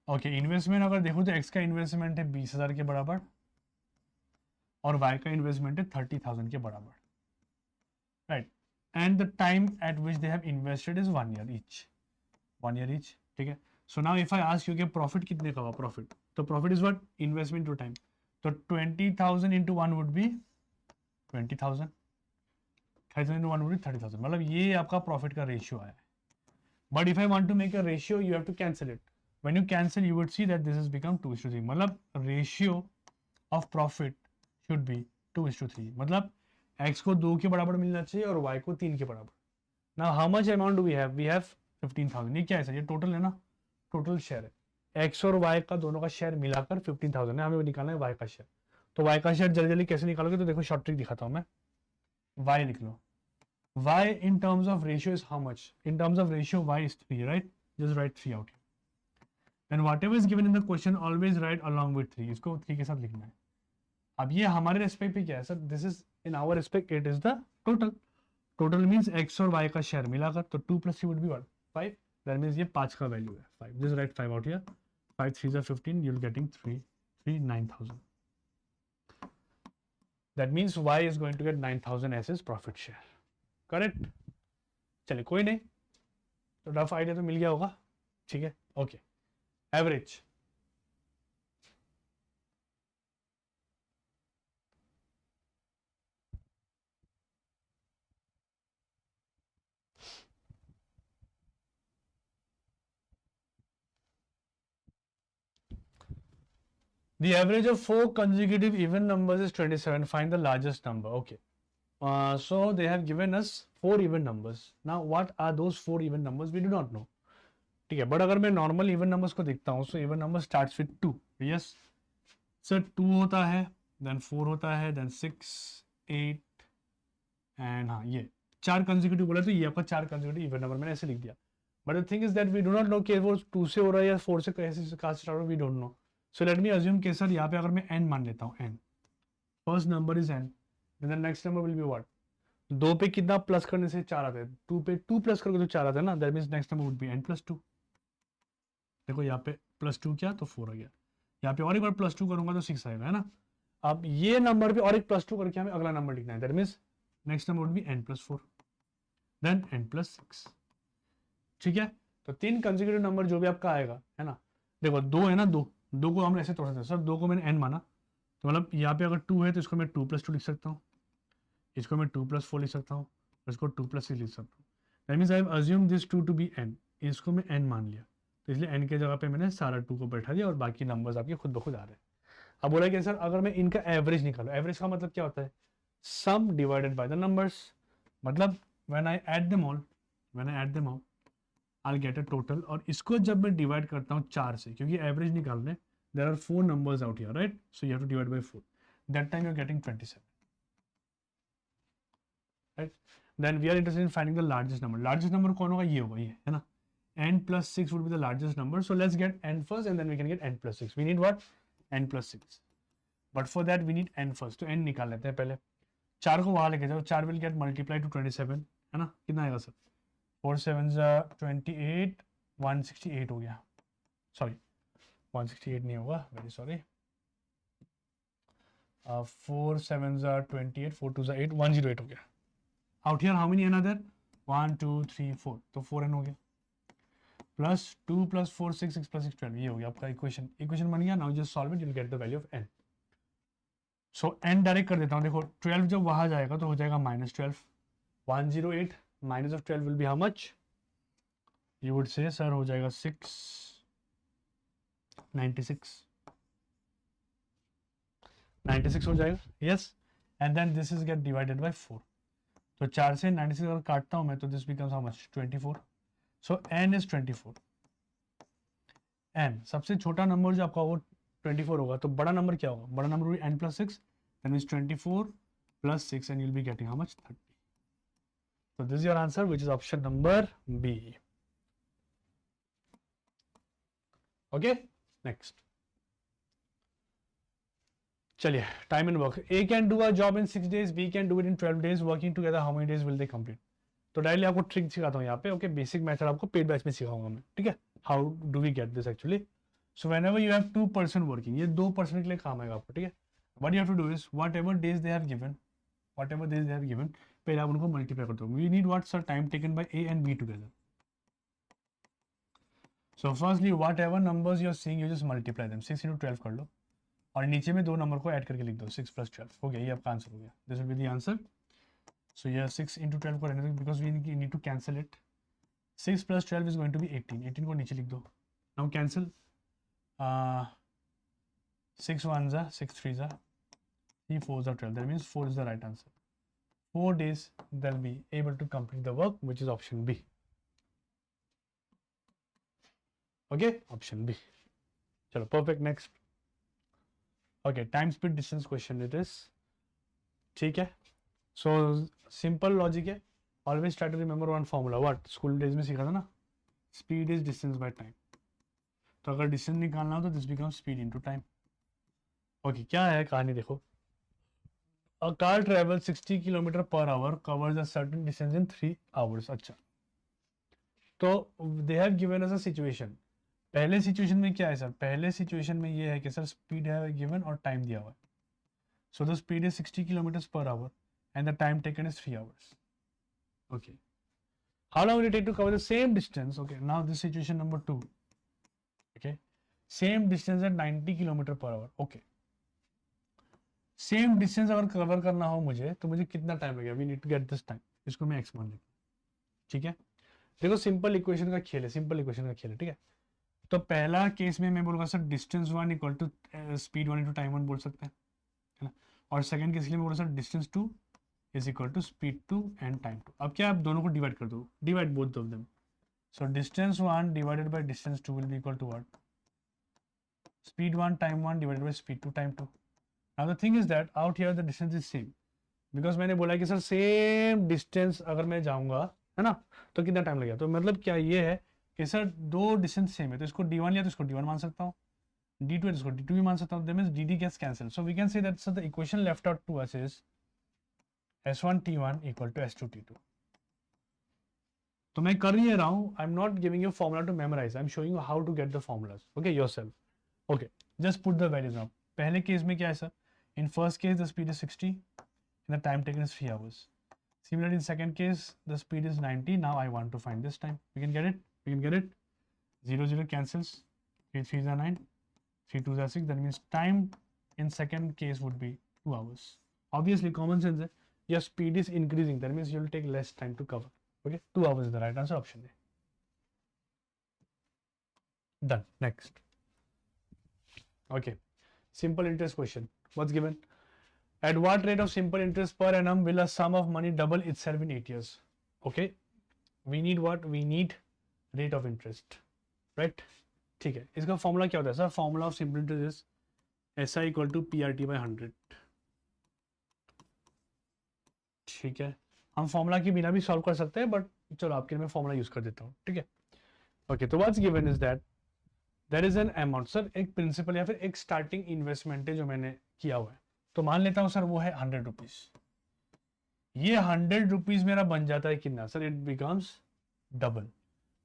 Okay, investment अगर देखो तो X का इन्वेस्टमेंट है 20,000 के बराबर और Y का इन्वेस्टमेंट है 30,000 के बराबर. Right, and the time at which they have invested is 1 year each. 1 year each, ठीक है. So now if I ask you कि प्रॉफिट कितने का हुआ प्रॉफिट, तो profit is what? Investment to time. तो 20,000 into 1 would be 20,000, 30,000 into 1 would be 30,000. मतलब ये आपका प्रॉफिट का रेशियो आया है. But if I want to make a ratio, you have to cancel it. When you cancel, you would see that this has become 2:3. मतलब ratio of profit should be 2:3. मतलब x को 2 के बराबर मिलना चाहिए और y को 3 के बराबर. Now how much amount do we have? We have 15,000. ये क्या है सर? ये टोटल है ना, टोटल शेयर है. x और y का दोनों का शेयर मिलाकर 15,000 है. हमें निकालना है y का शेयर. तो y का शेयर जल्दी जल्दी कैसे निकालोगे? तो देखो शॉर्ट ट्रिक दिखाता हूँ मैं. y लिख लो. Y in terms of ratio is how much? In terms of ratio, Y is 3, right? Just write 3 out here. Then whatever is given in the question, always write along with 3. इसको 3 के साथ लिखना है. अब ये हमारे respect पे क्या है sir? This is in our respect, it is the total. Total means X और Y का शेयर मिलाकर, तो 2 plus 3 would be what? 5. That means ये 5 का वैल्यू है 5. Just write 5 out here. 5 3s are 15. You'll getting 9,000. That means Y is going to get 9,000 as his profit share. Correct. चलिए कोई नहीं, तो रफ आइडिया तो मिल गया होगा. ठीक है, okay. Average, the average of 4 consecutive even numbers is 27. Find the largest number. Okay. So they have given us 4 even numbers. Now what are those 4 even numbers? We do not know. ठीक है, but अगर मैं normal even numbers को देखता हूँ, so even number starts with 2. Yes sir, 2 होता है, then 4 होता है, देन 6 8 एंड हाँ ये 4 कंसेक्यूटिव बोला, तो ये आपका 4 कंसेक्यूटिव इवन नंबर मैंने ऐसे लिख दिया. But the thing is that we do not know कि वो 2 से हो रहा है या 4 से कैसे कहाँ से स्टार्ट हो, we don't know. So let me assume कि सर यहाँ पे अगर मैं n मान लेता हूँ, n first number is n, then the next number will be what? 2 पे कितना प्लस करने से 4 आता है, 2 पे 2 प्लस करके तो 4 आता है ना. That means next number would be n + 2. देखो यहाँ पे +2 किया तो 4 आ गया. यहाँ पे और एक बार +2 करूंगा तो 6 आएगा, है ना. अब ये नंबर पे और एक +2 करके हमें अगला नंबर लिखना है. That means next number would be n + 4 then n + 6. ठीक है, तो 3 कंसेक्यूटिव नंबर जो भी आपका आएगा, है ना. देखो 2 है ना, 2 को हम ऐसे तोड़ सकते हैं. सर 2 को मैंने n माना, तो मतलब यहाँ पे अगर 2 है तो इसको मैं 2 + 2 लिख सकता हूँ, इसको मैं 2 + 4 लिख सकता हूँ, इसको 2 + 6 लिख सकता हूँ. That means I have assume this 2 to be n. इसको मैं n मान लिया, तो इसलिए n के जगह पे मैंने सारा 2 को बैठा दिया और बाकी नंबर्स आपके खुद ब खुद आ रहे हैं. अब बोला कि सर अगर मैं इनका एवरेज निकालूं, एवरेज का मतलब क्या होता है, sum divided by the numbers, मतलब when I add them all, I get a total, और इसको जब मैं डिवाइड करता हूँ 4 से, क्योंकि एवरेज निकालने, there are 4 numbers out here, right, so you have to divide by 4, that time you are getting 27, right. Then we are interested in finding the largest number. Largest number कौन होगा, ये होगा, ये है ना, n plus 6 would be the largest number, so let's get n first and then we can get n plus 6. We need what, n plus 6, but for that we need n first, तो n निकाल लेते हैं पहले. 4 को वहां लेके जाओ, 4 will get multiplied to 27, है ना, कितना आएगा सर, 4 7 28, 168 हो गया, सॉरी 168 नहीं होगा, वेरी सॉरी, 4 7 28, 4 2 8, 108 हो गया. Out here how many n are there, 1 2 3 4, तो 4n हो गया, प्लस 2 + 4 6, 6 + 6 12, ये हो गया आपका इक्वेशन बन गया. Now just solve it, you will get the value of n. So n direct कर देता हूँ, देखो 12 जब वहां जाएगा तो हो जाएगा -12, 108 minus of 12 will be how much, you would say sir हो जाएगा 96 हो जाएगा, yes. And then this is get divided by 4, तो 4 से 96 अगर काटता हूँ मैं तो this becomes how much, 24. So n is 24. n सबसे छोटा नंबर जो आपका वो 24 होगा, तो बड़ा नंबर क्या होगा, बड़ा number n plus 6, that means 24 plus 6 and you'll be getting how much, 30. So this is your answer, which is option number B. Okay, next. चलिए, time and work. A can do a job in 6 days, B can do it in 12 days. Working together, how many days will they complete? तो directly आपको trick सिखाता हूँ यहाँ पे. Okay, basic method आपको paid batch में सिखाऊंगा मैं, ठीक है. How do we get this actually. So whenever you have 2 person working, ये 2 person के लिए काम आएगा आपको, ठीक है. What you have to do is whatever days they have given, पहले आप उनको मल्टीप्लाई कर दो. We need what sir, time taken by A and B together. So firstly whatever numbers you are seeing, you just multiply them. 6 × 12 कर लो, और नीचे में 2 number को ऐड करके लिख दो, 6 + 12 हो गया, ये आपका आंसर हो गया. This will be the answer. So here 6 × 12 को रहने दो, because we need to cancel it. 6 + 12 is going to be 18. 18 को नीचे लिख दो. Now cancel. 6 1s are 6 3s are 3 4s are 12. That means 4 is the right answer. 4 days they'll be able to complete the work, which is option B. Okay, option B. चलो, perfect. Next. Okay, time speed distance question it is. ठीक है. So simple logic है. Always try to remember one formula. What school days में सीखा था ना, speed is distance by time. तो अगर distance निकालना हो तो this becomes speed into time. Okay, क्या है कहानी देखो. A car travels 60 km/h, covers a certain distance in 3 hours. अच्छा, तो they have given us a situation. पहले सिचुएशन में क्या है सर, पहले सिचुएशन में ये है कि सर स्पीड है गिवन और टाइम दिया हुआ है. So the speed is 60 km/h and the time taken is 3 hours. Okay. How long will it take to cover the same distance? Okay, now this situation number 2. Okay. Same distance at 90 km/h. Okay. Same distance अगर cover करना हो मुझे तो मुझे कितना time लगेगा? We need to get this time. इसको मैं x मान लेता हूँ. ठीक है. देखो सिंपल इक्वेशन का खेल है, ठीक है. तो पहला केस में मैं बोलूँगा sir distance 1 equal to speed 1 into time 1 बोल सकते हैं, है ना. और सेकंड केस के लिए मैं बोलूँगा sir distance 2 is equal to speed 2 and time 2. अब क्या, आप दोनों को डिवाइड कर दो, divide both of them. So distance 1 divided by distance 2 will be equal to what, speed 1 time 1 divided by speed 2 time 2. Now the thing is that out here the distance is same, because मैंने बोला कि sir same distance अगर मैं जाऊँगा, है ना, तो कितना टाइम लगेगा. तो मतलब क्या ये है कि सर दो डिस्टेंस सेम है, तो इसको d1 लिया तो इसको d1 मान सकता हूँ, d2 है तो इसको d2 भी मान सकता हूँ. That means dd gets cancelled. So we can say that so the equation left out to us is s1 t1 equal to s2 t2. तो मैं कर नहीं रहा हूँ, I am not giving you formula to memorise, I am showing you how to get the formulas. Okay, yourself. Okay, just put the values now. पहले case में क्या है sir, in first case the speed is 60 and the time taken is 3 hours. Similarly, in second case, the speed is 90. Now I want to find this time. We can get it. 0 0 cancels. 3 3s are 9. 3 2s are 6. That means time in second case would be 2 hours. Obviously, common sense. Your speed is increasing. That means you will take less time to cover. Okay, 2 hours is the right answer. Option A. Done. Next. Okay. simple interest question. What's given? At what rate of simple interest per annum will a sum of money double itself in 8 years? Okay, we need what? We need rate of interest, right? ठीक है, इसका formula क्या होता है sir? Formula of simple interest is SI equal to PRT by 100. ठीक है, हम formula के बिना भी सॉल्व कर सकते हैं, बट चलो आपके लिए मैं फॉर्मूला यूज कर देता हूँ. ठीक है, ओके. तो what's given is that there is an amount. Sir एक प्रिंसिपल या फिर एक स्टार्टिंग इन्वेस्टमेंट है जो मैंने किया हुआ है, तो मान लेता हूँ सर वो है 100 रुपीज. ये 100 रुपीज मेरा बन जाता है कितना sir? It becomes double.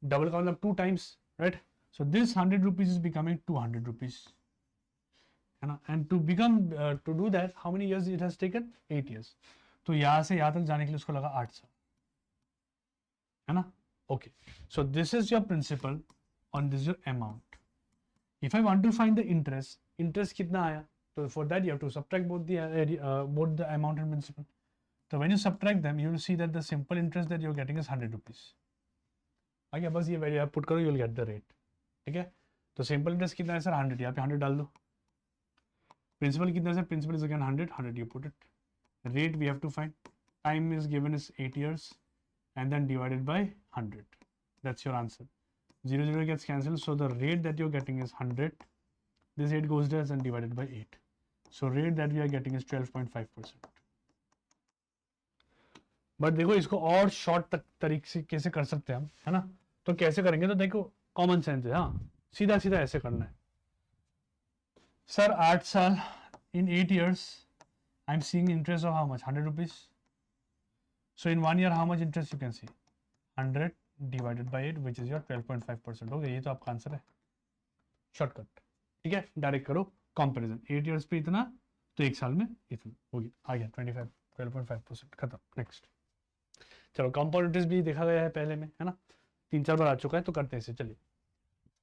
Double का मतलब 2 times, right? So this 100 rupees is becoming 200 rupees, है ना? And to become to do that how many years it has taken? 8 years. तो यहाँ से यहाँ तक जाने के लिए उसको लगा 8 साल, है ना? Okay, so this is your principal on this your amount. If I want to find the interest, interest कितना आया, तो for that you have to subtract both the amount and principal. So when you subtract them, you will see that the simple interest that you're getting is 100 rupees. आगे बस ये value आप put करो, you will get the rate. ठीक है, तो simple interest कितना है सर? 100. यहाँ पे 100 डाल दो. प्रिंसिपल कितना है sir? Principal is again 100 you put it. Rate we have to find. Time is given is 8 years and then divided by 100. That's your answer. 0 gets cancelled, so the rate that you're getting is 100. This 8 goes there and divided by 8. So rate that we are getting is 12.5%. But देखो इसको और short तरीके से कैसे कर सकते हैं हम, है ना? तो कैसे करेंगे? तो देखो कॉमन सेंस है, हाँ, सीधा सीधा ऐसे करना है सर. 8 साल इन 8 years I am seeing interest of how much? 100 rupees. So in 1 year how much interest you can C? 100 divided by 8 which is your 12.5%. हो गया, ये तो आपका आंसर है, शॉर्टकट. ठीक है, डायरेक्ट करो कंपैरिजन. 8 years पे इतना, तो 1 साल में इतना. हो गया, आ गया 12.5%, खत्म. नेक्स्ट. चलो कंपाउंड इंटरेस्ट भी देखा गया है पहले में, है ना? 3-4 बार आ चुका है, तो करते हैं इसे. चलिए,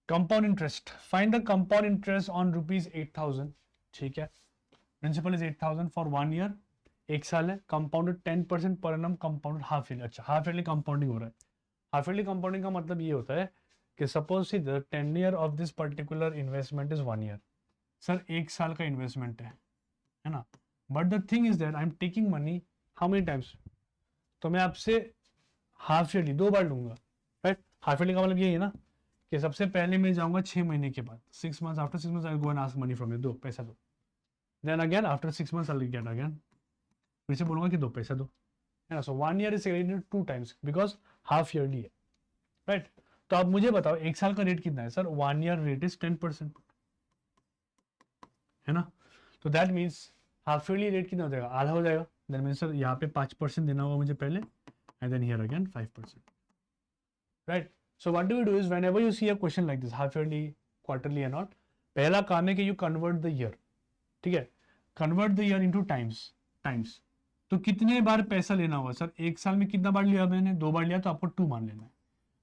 compound interest. Find the compound interest on rupees 8000. ठीक है, प्रिंसिपल इज 8000 फॉर 1 year. 1 साल है. Compounded 10% per annum. Compounded half yearly. अच्छा, हाफ ईयरली कंपाउंडिंग हो रहा है. हाफ ईयरली कंपाउंडिंग का मतलब ये होता है कि suppose see the tenure of this particular investment is 1 year. Sir 1 साल का इन्वेस्टमेंट है ना? But the thing is that I am taking money how many times? तो मैं आपसे हाफ ईयरली 2 बार लूंगा, राइट? हाफ ईयरली का मतलब यही है ना कि सबसे पहले मैं जाऊंगा 6 महीने के बाद, 6 months. After 6 months I go and ask money from you, दो पैसा दो. Then again after 6 months I will get again, फिर से बोलूंगा कि दो पैसा दो, है ना? So 1 year is segregated 2 times because half yearly है, राइट? तो आप मुझे बताओ 1 साल का रेट कितना है सर? 1 year रेट इज 10%, है ना? तो that means half yearly rate कितना हो जाएगा? आधा हो जाएगा. देन मीन्स सर यहाँ पे 5% देना होगा मुझे पहले, and then here again 5%, right? So what do you do is whenever you see a question like this, half yearly, quarterly and not, पहला काम है कि यू कन्वर्ट द ईयर. ठीक है, convert the year into times. तो कितने बार पैसा लेना होगा सर? 1 साल में कितना बार लिया मैंने? 2 बार लिया, तो आपको 2 मान लेना है.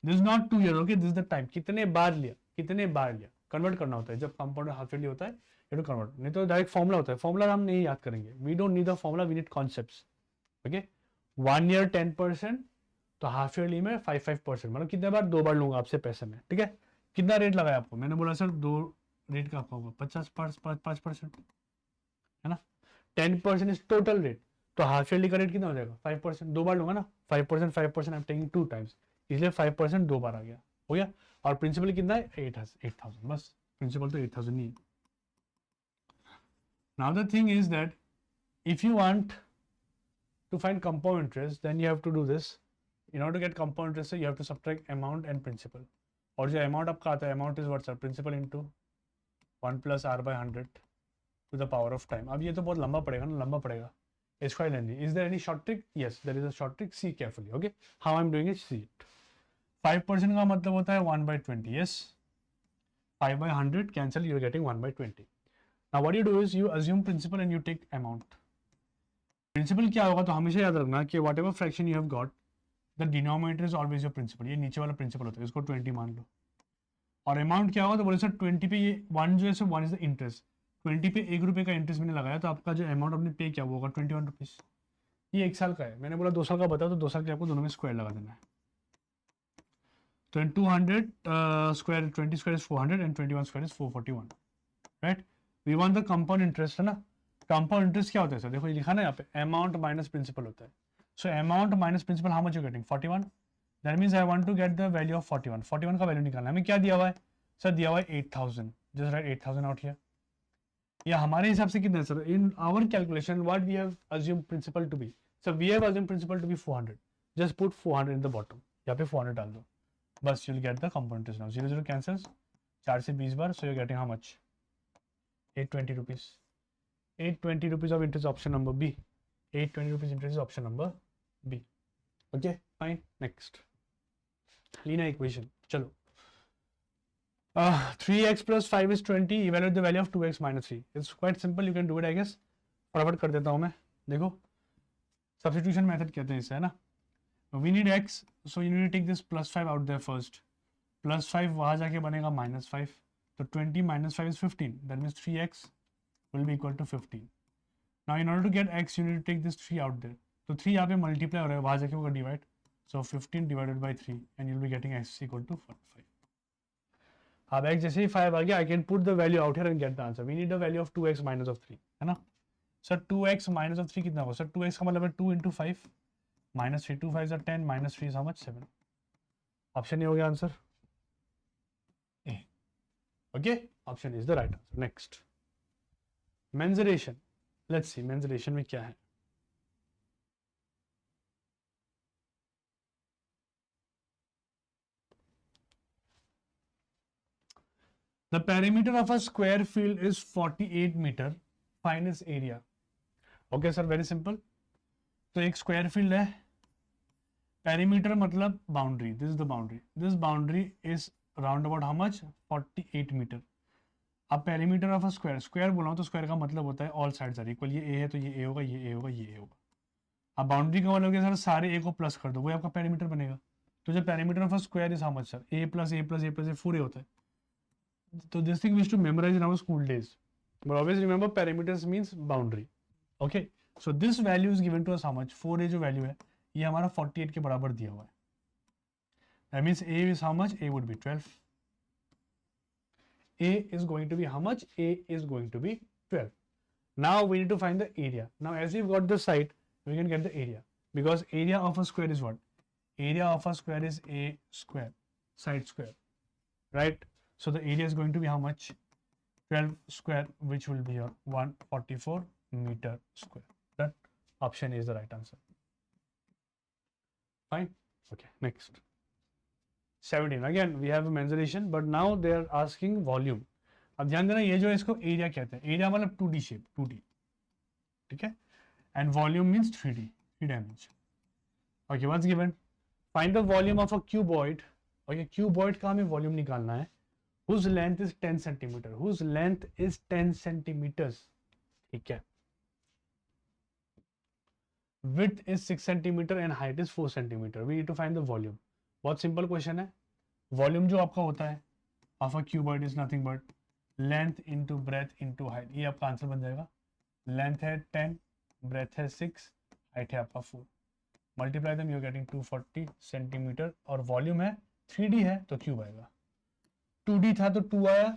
This is not 2 year, okay? This is the time. कितने बार लिया कन्वर्ट करना होता है. जब कंपाउंड हाफ ईयरली होता है टू कन्वर्ट, नहीं तो डायरेक्ट फॉर्मूला होता है. फॉर्मूला हम नहीं याद करेंगे. We don't need the formula, we need concepts. Okay, 1 year 10%, तो हाफ ईयरली में 5%. मतलब कितने बार? 2 बार लूंगा आपसे पैसे में. ठीक है, कितना रेट लगाया आपको? मैंने बोला सर 2 रेट का आपका होगा 5%, है ना? 10% इज टोटल रेट, तो हाफ ईयरली का रेट कितना हो जाएगा? 5%. 2 बार लूंगा ना, 5% आई एम टेकिंग 2 times, इसलिए 5% 2 बार आ गया. हो गया. और प्रिंसिपल कितना है? 8000. बस, प्रिंसिपल तो 8000 नहीं है. Now the thing is that if you want to find compound interest, then you have to do this. In order to get compound interest, you have to subtract amount and principal. और जो amount आपका आता है, amount is what sir? Principal into 1 plus r by 100 to the power of time. अब ये तो बहुत लंबा पड़ेगा ना, लंबा पड़ेगा. It's quite lengthy. Is there any short trick? Yes, there is a short trick. See carefully. Okay, how I'm doing it? See it. 5% का मतलब होता है 1 by 20. Yes, 5 by 100 cancel. You're getting 1 by 20. Now what you do is you assume principal and you take amount. Principal क्या होगा? तो हमेशा याद रखना कि whatever fraction you have got, the denominator is always your principal. ये नीचे वाला principal होता है, इसको 20 मान लो. और amount क्या होगा? तो बोले सर 20 पे ये 1 जो है सर 1 is the interest. 20 पे 1 रुपये का इंटरेस्ट मैंने लगाया, तो आपका जो अमाउंट आपने पे किया वो होगा 21 रुपीज़. ये 1 साल का है. मैंने बोला 2 साल का बताओ, तो 2 साल के आपको दोनों में स्क्वायर लगा देना है. तो 200 square 20 square is 400 and 21 square is 441, right? We want the compound interest, है ना. कंपाउंड इंटरेस्ट क्या होता है सर, देखो ये लिखा ना यहाँ पे, अमाउंट माइनस प्रिंसिपल होता है. So amount minus principal, how much you getting 41. That means I want to get the value of 41. 41 का वैल्यू निकालना है. हमें क्या दिया हुआ है सर, दिया हुआ है 8000. Just write 8000 out here. या हमारे हिसाब से कितना है sir, in our calculation what we have assume principal to be. So we have assume principal to be 400. Just put 400 in the bottom, यहाँ पे 400 डाल दो, बस you will get the compound interest. Now 0 0 cancels, 4 से 20 बार. So you are getting how much, 820 rupees. 820 rupees of interest, option number B. 820 rupees interest is option number B. Okay, fine. Next, linear equation. चलो, 3x plus 5 is 20. Evaluate the value of 2x minus 3. It's quite simple. You can do it, I guess. फटाफट कर देता हूँ मैं. देखो, substitution method कहते हैं इसे, है ना. We need x, so you need to take this plus 5 out there first. Plus 5 वहाँ जाके बनेगा minus 5. तो 20 minus 5 is 15. That means 3x will be equal to 15. Now in order to get x, you need to take this 3 out there. तो 3 यहाँ पे multiply हो रहा है, वहाँ जाके होगा divide. So 15 divided by 3 and you'll be getting x equal to 45. अब x जैसे ही 5 आ गया, I can put the value out here and get the answer. We need the value of 2x minus of 3, है ना. Sir 2x minus of 3 कितना होगा sir, 2x का मतलब है 2 into 5 minus 3. 2 5 are 10 minus 3 is how much, 7. Option ये हो गया answer A. Okay, option is the right answer. Next, mensuration. Let's see mensuration में क्या है. The perimeter of a square field is 48 meter. Find its area. Okay sir, very simple. तो एक square field है. Perimeter मतलब boundary. This is the boundary. This boundary is round about how much? 48 meter. अब perimeter of a square. Square बोला हूँ तो square का मतलब होता है all sides are equal. ये A है तो ये A होगा, ये A होगा, ये A होगा. अब boundary का मतलब क्या सर, सारे A को प्लस कर दो, वही आपका perimeter बनेगा. तो जो perimeter of a square is how much sir? A plus A plus A plus A 4 A होता है. So this thing we used to memorize in our school days. But always remember perimeters means boundary. Okay. So this value is given to us how much? 4A जो value है ये हमारा 48 के बराबर दिया हुआ है. That means A is how much? A would be 12. A is going to be how much? A is going to be 12. Now we need to find the area. Now as we've got the side, we can get the area. Because area of a square is what? Area of a square is A square, side square, right? So the area is going to be how much? 12 square, which will be your 144 meter square. That option is the right answer. Fine. Okay, next. 17. Again, we have a mensuration, but now they are asking volume. अब ध्यान देना, ये जो है इसको area कहते हैं. Area मतलब 2D शेप, 2D, ठीक है. And volume means 3D, 3 dimension. Okay, what's given? Find the volume of a cuboid. Okay, cuboid का हमें वॉल्यूम निकालना है. whose length is 10 centimeter. Whose length is 10 centimeters. ठीक है. Width is 6 centimeter and height is 4 centimeter. We need to find the volume. बहुत simple question है. Volume जो आपका होता है of a cuboid is nothing but length into breadth into height. ये आपका आंसर बन जाएगा. लेंथ है 10, ब्रेथ है 6, हाइट है आपका 4. Multiply them, you are getting 240 centimetre. और वॉल्यूम है 3D है तो क्यूब आएगा. 2D था तो 2 आया,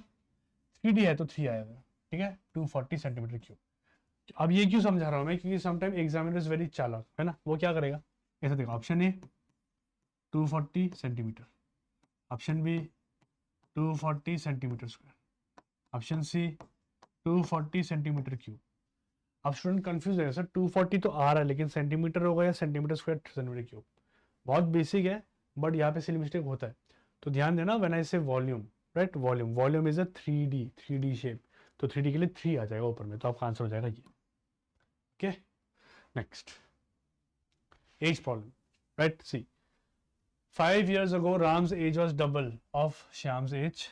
3D है तो 3 आएगा. ठीक है, 240 सेंटीमीटर क्यूब. अब ये क्यों समझा रहा हूं मैं, क्योंकि समटाइम एग्जामिनर इज वेरी चालाक, है ना. वो क्या करेगा, ऐसा देखो, option A 240 centimetre, option B 240 centimetre square, option C 240 centimetre cube. अब स्टूडेंट कंफ्यूज है सर, 240 तो आ रहा है लेकिन सेंटीमीटर होगा या सेंटीमीटर स्क्वायर सेंटीमीटर क्यूब. बहुत बेसिक है बट यहाँ पे सिली मिस्टेक होता है. तो ध्यान देना, व्हेन आई से volume, right, volume is a 3D shape. तो 3D के लिए 3 आ जाएगा ऊपर में, तो आपका आंसर हो जाएगा ये. Okay, next, age problem, right. See, 5 years ago Ram's age was double of Shyam's age.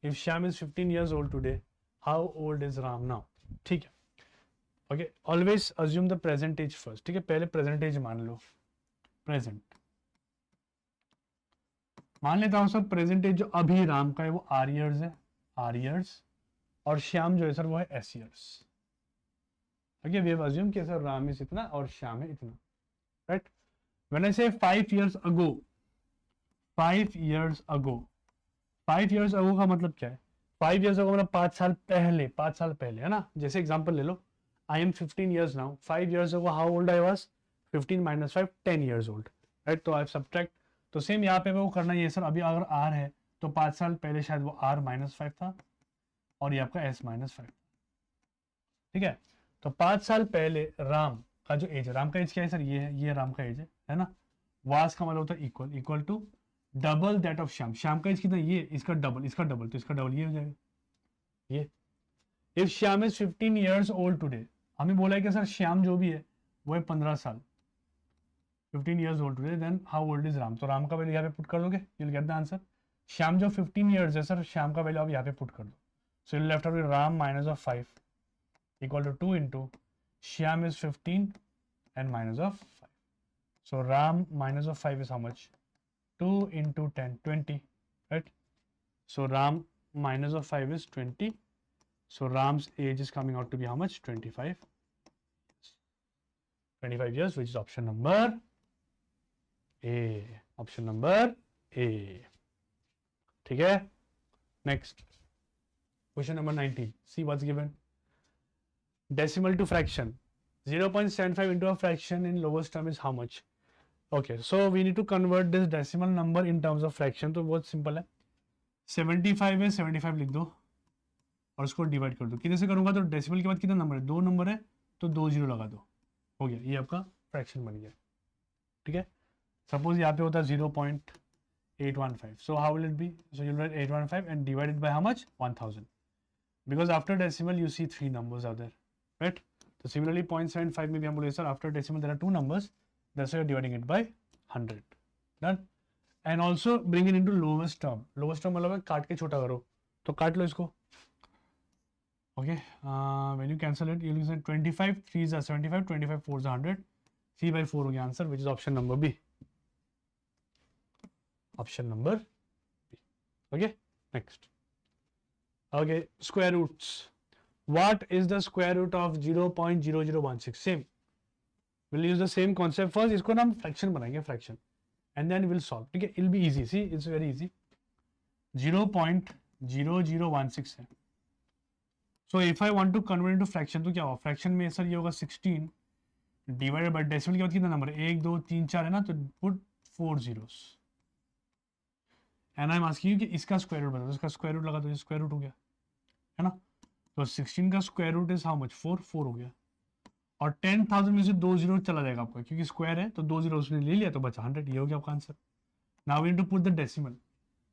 If Shyam is 15 years old today, how old is Ram now? ठीक है. Okay, always assume the present age first. ठीक है, पहले present as मान लो. Present मान लेता हूं sir. Present as जो अभी राम का है वो R years है, R years. और श्याम जो है सर वो है S years. Okay, we have assume कि सर राम इज इतना और श्याम है इतना, राइट. व्हेन आई से 5 years ago, 5 years ago, 5 years ago का मतलब क्या है? 5 years ago मतलब 5 साल पहले है ना. जैसे एग्जांपल ले लो, I am 15 years now. 5 years ago how old I was? 15 minus 5 10 years old, right. तो आई सब्ट्रैक्ट. तो सेम यहाँ पे वो करना ही है सर. अभी अगर आर है तो 5 साल पहले शायद वो आर -5 था और ये आपका एस -5. ठीक है. तो 5 साल पहले राम का जो एज है, राम का एज क्या है सर? ये है, ये राम का एज है ना. वास का मतलब होता है equal, equal to double that of Shyam. Shyam का एज कितना? ये, इसका डबल, इसका डबल, तो इसका डबल ये हो जाएगा ये. If Shyam is 15 years old today, हमें बोला है कि सर श्याम जो भी है वो है 15 साल. 15 years old today, then how old is Ram? तो राम का वैल्यू यहाँ पे पुट कर दोगे, you'll get the answer. Shyam जो 15 years है सर, श्याम का वैल्यू आप यहाँ पे पुट कर दो. So you'll left out with Ram minus of 5 equal to 2 into Shyam is 15 and minus of 5. So Ram minus of 5 is how much? 2 into 10, 20, right? So Ram minus of 5 is 20. So Ram's age is coming out to be how much? 25. 25 years, which is option number A. Option number A. ठीक है. Next. Question number 19. See what's given. Decimal to fraction. 0.75 into a fraction in lowest term is how much? Okay, so we need to convert this decimal number in terms of fraction. तो बहुत simple है. 75 है, 75 लिख दो और उसको divide कर दो. कितने से करूंगा? तो डेसिमल के बाद कितना नंबर है? 2 नंबर है तो 2 जीरो लगा दो. हो गया, ये आपका फ्रैक्शन बन गया. ठीक है. सपोज यहाँ पे होता है 0.815. So how will it be? So you write 815 and divided by how much? 1000. Because after decimal you see 3 numbers are there, right. तो सिमिलरली 0.75 में भी हम बोले sir after decimal there are 2 numbers, that's why you are dividing it by 100. Done. And also bring it into lowest term. Lowest term मतलब काट के छोटा करो, तो काट लो इसको. Okay, when you cancel it, you'll get 25 3s are 75, 25 4s are 100. 3 by 4 हो गया answer, which is option number B. Option number B. Okay, next. Okay, square roots. What is the square root of 0.0016? Same. We'll use the same concept first. इसको ना हम fraction बनाएंगे, fraction, and then we'll solve. ठीक है, it'll be easy. See, it's very easy. 0.0016 है. So if I want to convert into fraction तो क्या होगा? फ्रैक्शन में सर ये होगा 16 डिवाइडेड बाय डेसिमल के बाद कितना नंबर है? 1 2 3 4 है ना, तो put 4 zeros. And I am asking you कि इसका स्क्वायर रूट बताओ. इसका स्क्वायर रूट लगा तो स्क्वायर रूट हो गया, है ना. तो 16 का square root is how much? 4. 4 हो गया. और 10,000 में से 2 जीरो चला जाएगा आपका, क्योंकि स्क्वायर है तो 2 जीरो उसने ले लिया तो बचा 100. ये हो गया आपका answer. Now we need to put the decimal.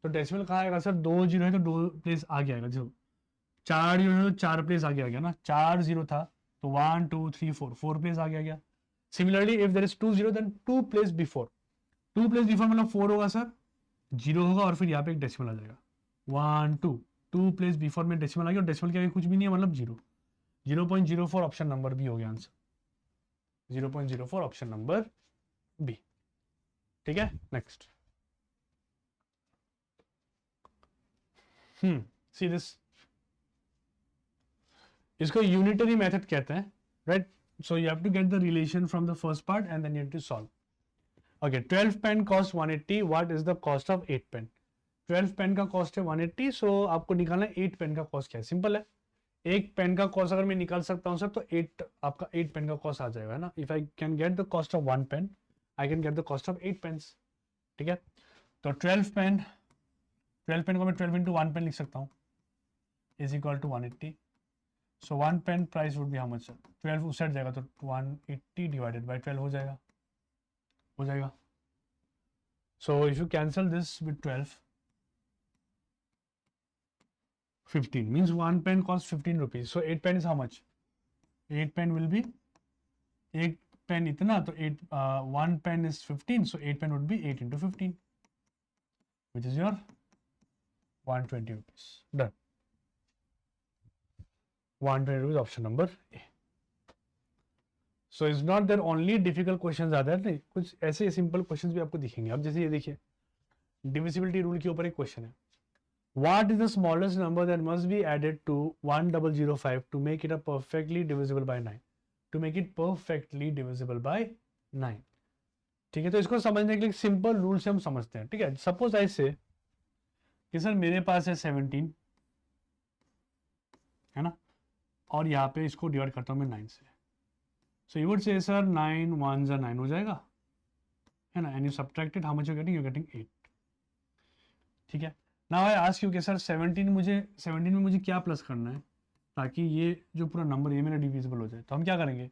तो डेसिमल कहाँ आएगा सर? 2 जीरो है तो 2 प्लेस आगे आएगा. जो 4 जीरो है तो 4 प्लेस आगे आ गया ना. 4 जीरो था तो 1 2 3 4 4 प्लेस आगे आ गया. Similarly if there is 2 zero then 2 place before. 2 place before मतलब 4 होगा सर, 0 होगा और फिर यहाँ पे एक डेसिमल आ जाएगा. 1 2 2 प्लेस बिफोर में डेसिमल आ गया और डेसिमल के आगे कुछ भी नहीं है मतलब 0. 0.04 ऑप्शन नंबर बी हो गया आंसर. 0.04 option number B. ठीक है. नेक्स्ट. See this. इसको यूनिटरी मेथड कहते हैं, right. So you have to get the relation from the first part and then you have to solve. Okay, 12 pen cost 180. What is the cost of 8 pen? 12 pen का cost है 180. सो आपको निकालना है 8 pen का cost क्या है. Simple है. एक पेन का कॉस्ट अगर मैं निकाल सकता हूँ सर तो 8 आपका 8 पेन का कॉस्ट आ जाएगा, है ना. If I can get the cost of 1 pen I can get the cost of 8 pens. ठीक है. तो 12 पेन को मैं 12 इंटू 1 पेन लिख सकता हूँ is equal to 180. So 1 pen price would be how much sir? 12 उस साइड जाएगा तो 180 डिवाइडेड बाई 12 हो जाएगा. So if you cancel this with 12, 15 means 1 pen costs 15 rupees. So 8 pen is how much? 8 pen will be 8 pen itna, तो 1 pen is 15, so 8 pen would be 8 into 15, which is your 120 rupees. Done. 120 rupees, option number A. So it's not that only difficult questions are there, नहीं, कुछ ऐसे simple questions भी आपको दिखेंगे. अब जैसे ये देखिए, divisibility rule के ऊपर एक question है. What is the smallest number that must be added to 1005 to make it a perfectly divisible by 9? To make it perfectly divisible by 9. ठीक है. तो इसको समझने के लिए सिंपल रूल से हम समझते हैं. ठीक है. सपोज ऐसे कि सर मेरे पास है 17 है ना, और यहाँ पे इसको डिवाइड करता हूँ मैं 9 से. So you would say sir 9 1 जा 9 हो जाएगा, है ना, and you subtracted, how much you getting 8. ठीक है. नाउ आई आस्क यू कि सर 17 में मुझे क्या प्लस करना है ताकि ये जो पूरा नंबर ये मेरा डिविजिबल हो जाए. तो हम क्या करेंगे,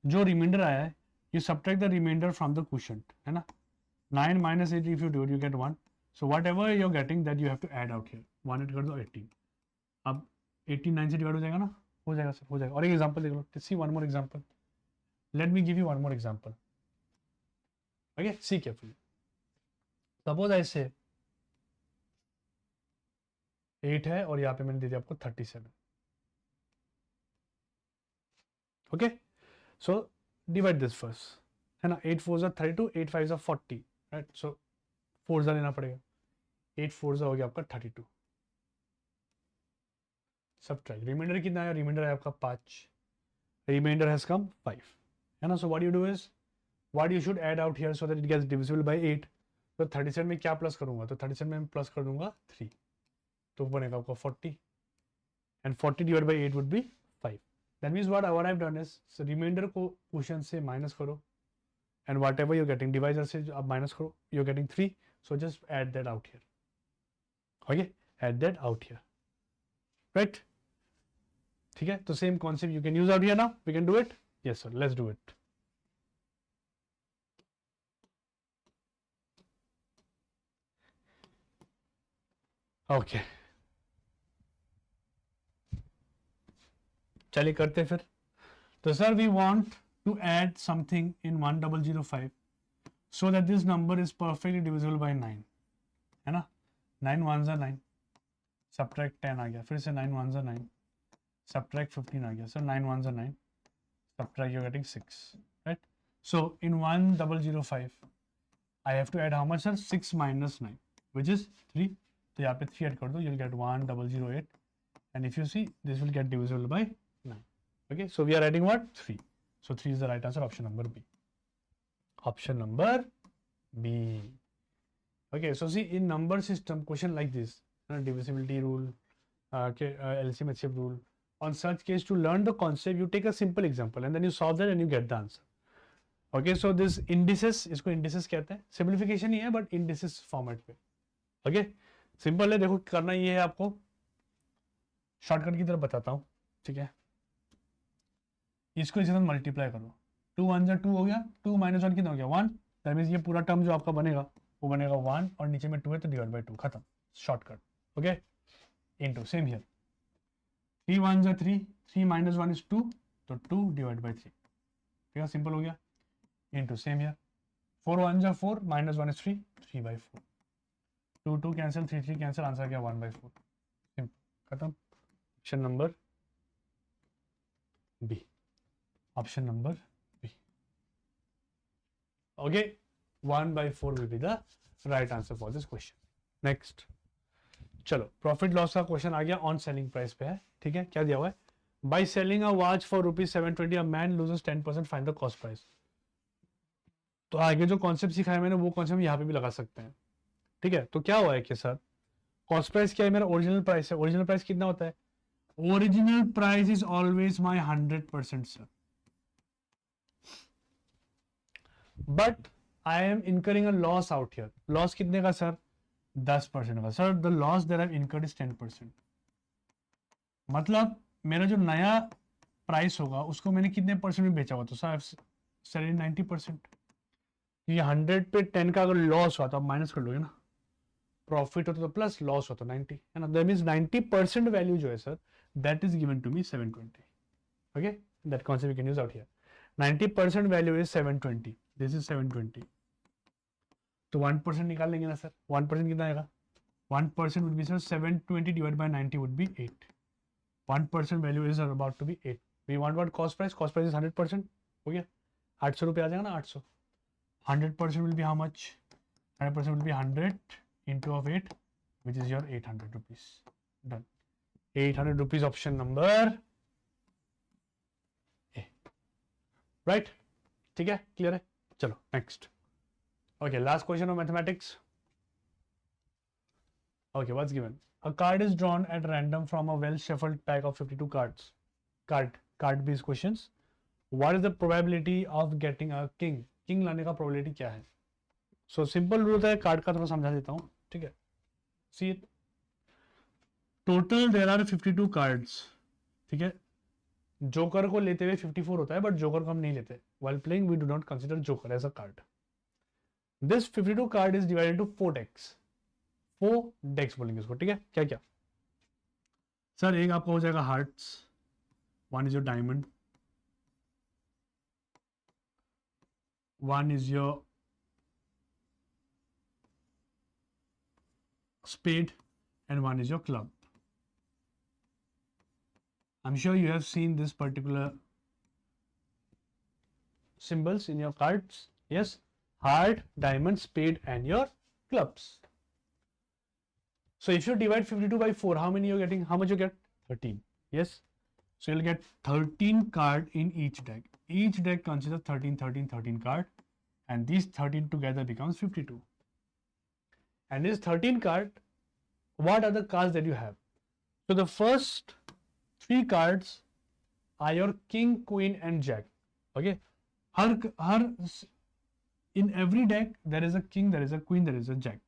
जो रिमाइंडर आया है you subtract the reminder from the quotient, है ना. 9 minus 8 if you do it you get 1. So whatever you're getting that you have to add out here. 1 add कर दो 18. अब 18 9 से डिवाइड हो जाएगा ना, हो जाएगा सर, हो जाएगा. और एक एग्जांपल देख लो, see one more example. Let me give you one more example. Okay, see carefully. Suppose ऐसे 8 है और यहाँ पे मैंने दे दिया आपको 37. Okay, so divide this first, है ना. 8 4 32, 8 5 40, राइट. सो 4 लेना पड़ेगा. 8 4 हो गया आपका 32. सब्ट्रैक्ट, रिमाइंडर कितना आया, रिमाइंडर है आपका 5. रिमाइंडर हैज कम 5, है ना. So what you do is what you should add out here so that it gets divisible by 8. तो 37 में क्या प्लस करूंगा, तो 37 में प्लस कर दूंगा 3, तो बनेगा आपका 40, and 40 divide by 8 would be 5. That means what I have done is reminder को क्वोशिएंट से माइनस करो, and whatever you're getting divisor से आप माइनस करो, you're getting 3, so just add that out here. Okay, add that out here, right. ठीक है, तो same concept you can use out here now. We can do it. Yes sir, let's do it. Okay, चलिए करते फिर. तो sir we want to add something in 1005 so that this number is perfectly divisible by 9, है ना. 9 1 9, subtract 10 आ गया, फिर से 9 1 9, subtract 15 आ गया. Sir 9 1 9, subtract you're getting 6, right. So in 1005 I have to add how much sir, 6 minus 9 which is 3. तो यहाँ पे 3 add कर दो, you'll get 1008, and if you see this will get divisible by 9. Okay, so we are adding what, 3. So 3 is the right answer, option number B. Option number B. Okay, so see in number system question like this, divisibility rule, LCM HCF rule, on such case to learn the concept you take a simple example and then you solve that and you get the answer. Okay, so this indices, इसको indices कहते हैं, simplification ही है but indices format पे. Okay, simple है. देखो करना ये है, आपको शॉर्टकट की तरफ बताता हूँ. ठीक है, इसको इसी तरह मल्टीप्लाई करो. 2 1 जा 2 हो गया, 2 minus 1 कितना हो गया 1. दैट मीन्स ये पूरा टर्म जो आपका बनेगा वो बनेगा 1 और नीचे में 2 है तो डिवाइड बाई 2, खत्म, shortcut. Okay, into same here 3 1 जा 3, 3 minus 1 is 2, तो 2 डिवाइड बाई 3. ठीक है, सिंपल हो गया. इनटू सेम हियर 4 1 जा 4, minus 1 is 3, 3 by 4, 2 2 cancel, 3 3 cancel, answer क्या 1 by 4, सिंपल, खत्म. Option number B, option number B. Okay, 1 by 4 will be the right answer for this question. Next, चलो profit loss का question आ गया, on selling price पे है. ठीक है, क्या दिया हुआ है, by selling a watch for ₹720 a man loses 10%, find the cost price. तो आगे जो कॉन्सेप्ट सिखाया मैंने वो कॉन्सेप्ट यहाँ पे भी लगा सकते हैं. ठीक है, तो क्या हुआ है कि सर कॉस्ट प्राइस क्या है, मेरा ओरिजिनल प्राइस है. ओरिजिनल प्राइस कितना होता है, original price is always my 100% sir, but I am incurring a loss out here. Loss कितने का सर, 10% का. Sir the loss that I incurred is 10%. मतलब मेरा जो नया प्राइस होगा उसको मैंने कितने परसेंट में बेचा हुआ, तो सर सेल 90%. ये 100 पे 10 का अगर लॉस हुआ तो आप माइनस कर लोगे ना, प्रॉफिट होता तो प्लस, लॉस होता 90, है ना. दैट मीन्स 90% वैल्यू जो है sir that is given to me 720. Okay, that concept we can use out here. 90% value is 720, this is 720. तो 1% निकाल लेंगे ना सर, 1% कितना आएगा, 1% would be sir 720 divide by 90 would be 8. 1% value is about to be 8. We want what, cost price. Cost price is 100%, हो गया 800 रुपये आ जाएगा ना, 800. 100% will be how much, 100% will be 100 into of 8 which is your 800 rupees. Done. 800 rupees, option number A. Right? ठीक है, clear है. चलो next. Okay, last question of mathematics. Okay, what's given? A card is drawn at random from a well-shuffled pack of 52 cards. Card-based questions. What is the probability of getting a king? King लाने का probability क्या है? So simple rule है, card का थोड़ा समझा देता हूँ, ठीक है? See it. Total there are 52 cards, ठीक है? जोकर को लेते हुए 54 होता है, बट जोकर को हम नहीं लेते. While playing, we do not consider joker as a card. This 52 card is divided into 4 decks. 4 decks बोलेंगे इसको, ठीक है? क्या क्या? सर एक आपका हो जाएगा hearts, one is your diamond, one is your spade, and one is your club. I'm sure you have seen this particular symbols in your cards. Yes, heart, diamond, spade, and your clubs. So if you divide 52 by 4, how many you're getting? How much you get? 13. Yes. So you'll get 13 card in each deck. Each deck consists of 13, 13, 13 card, and these 13 together becomes 52. And this 13 card, what are the cards that you have? So the first 3 cards are your king, queen, and jack. Okay. In every deck there is a king, there is a queen, there is a jack.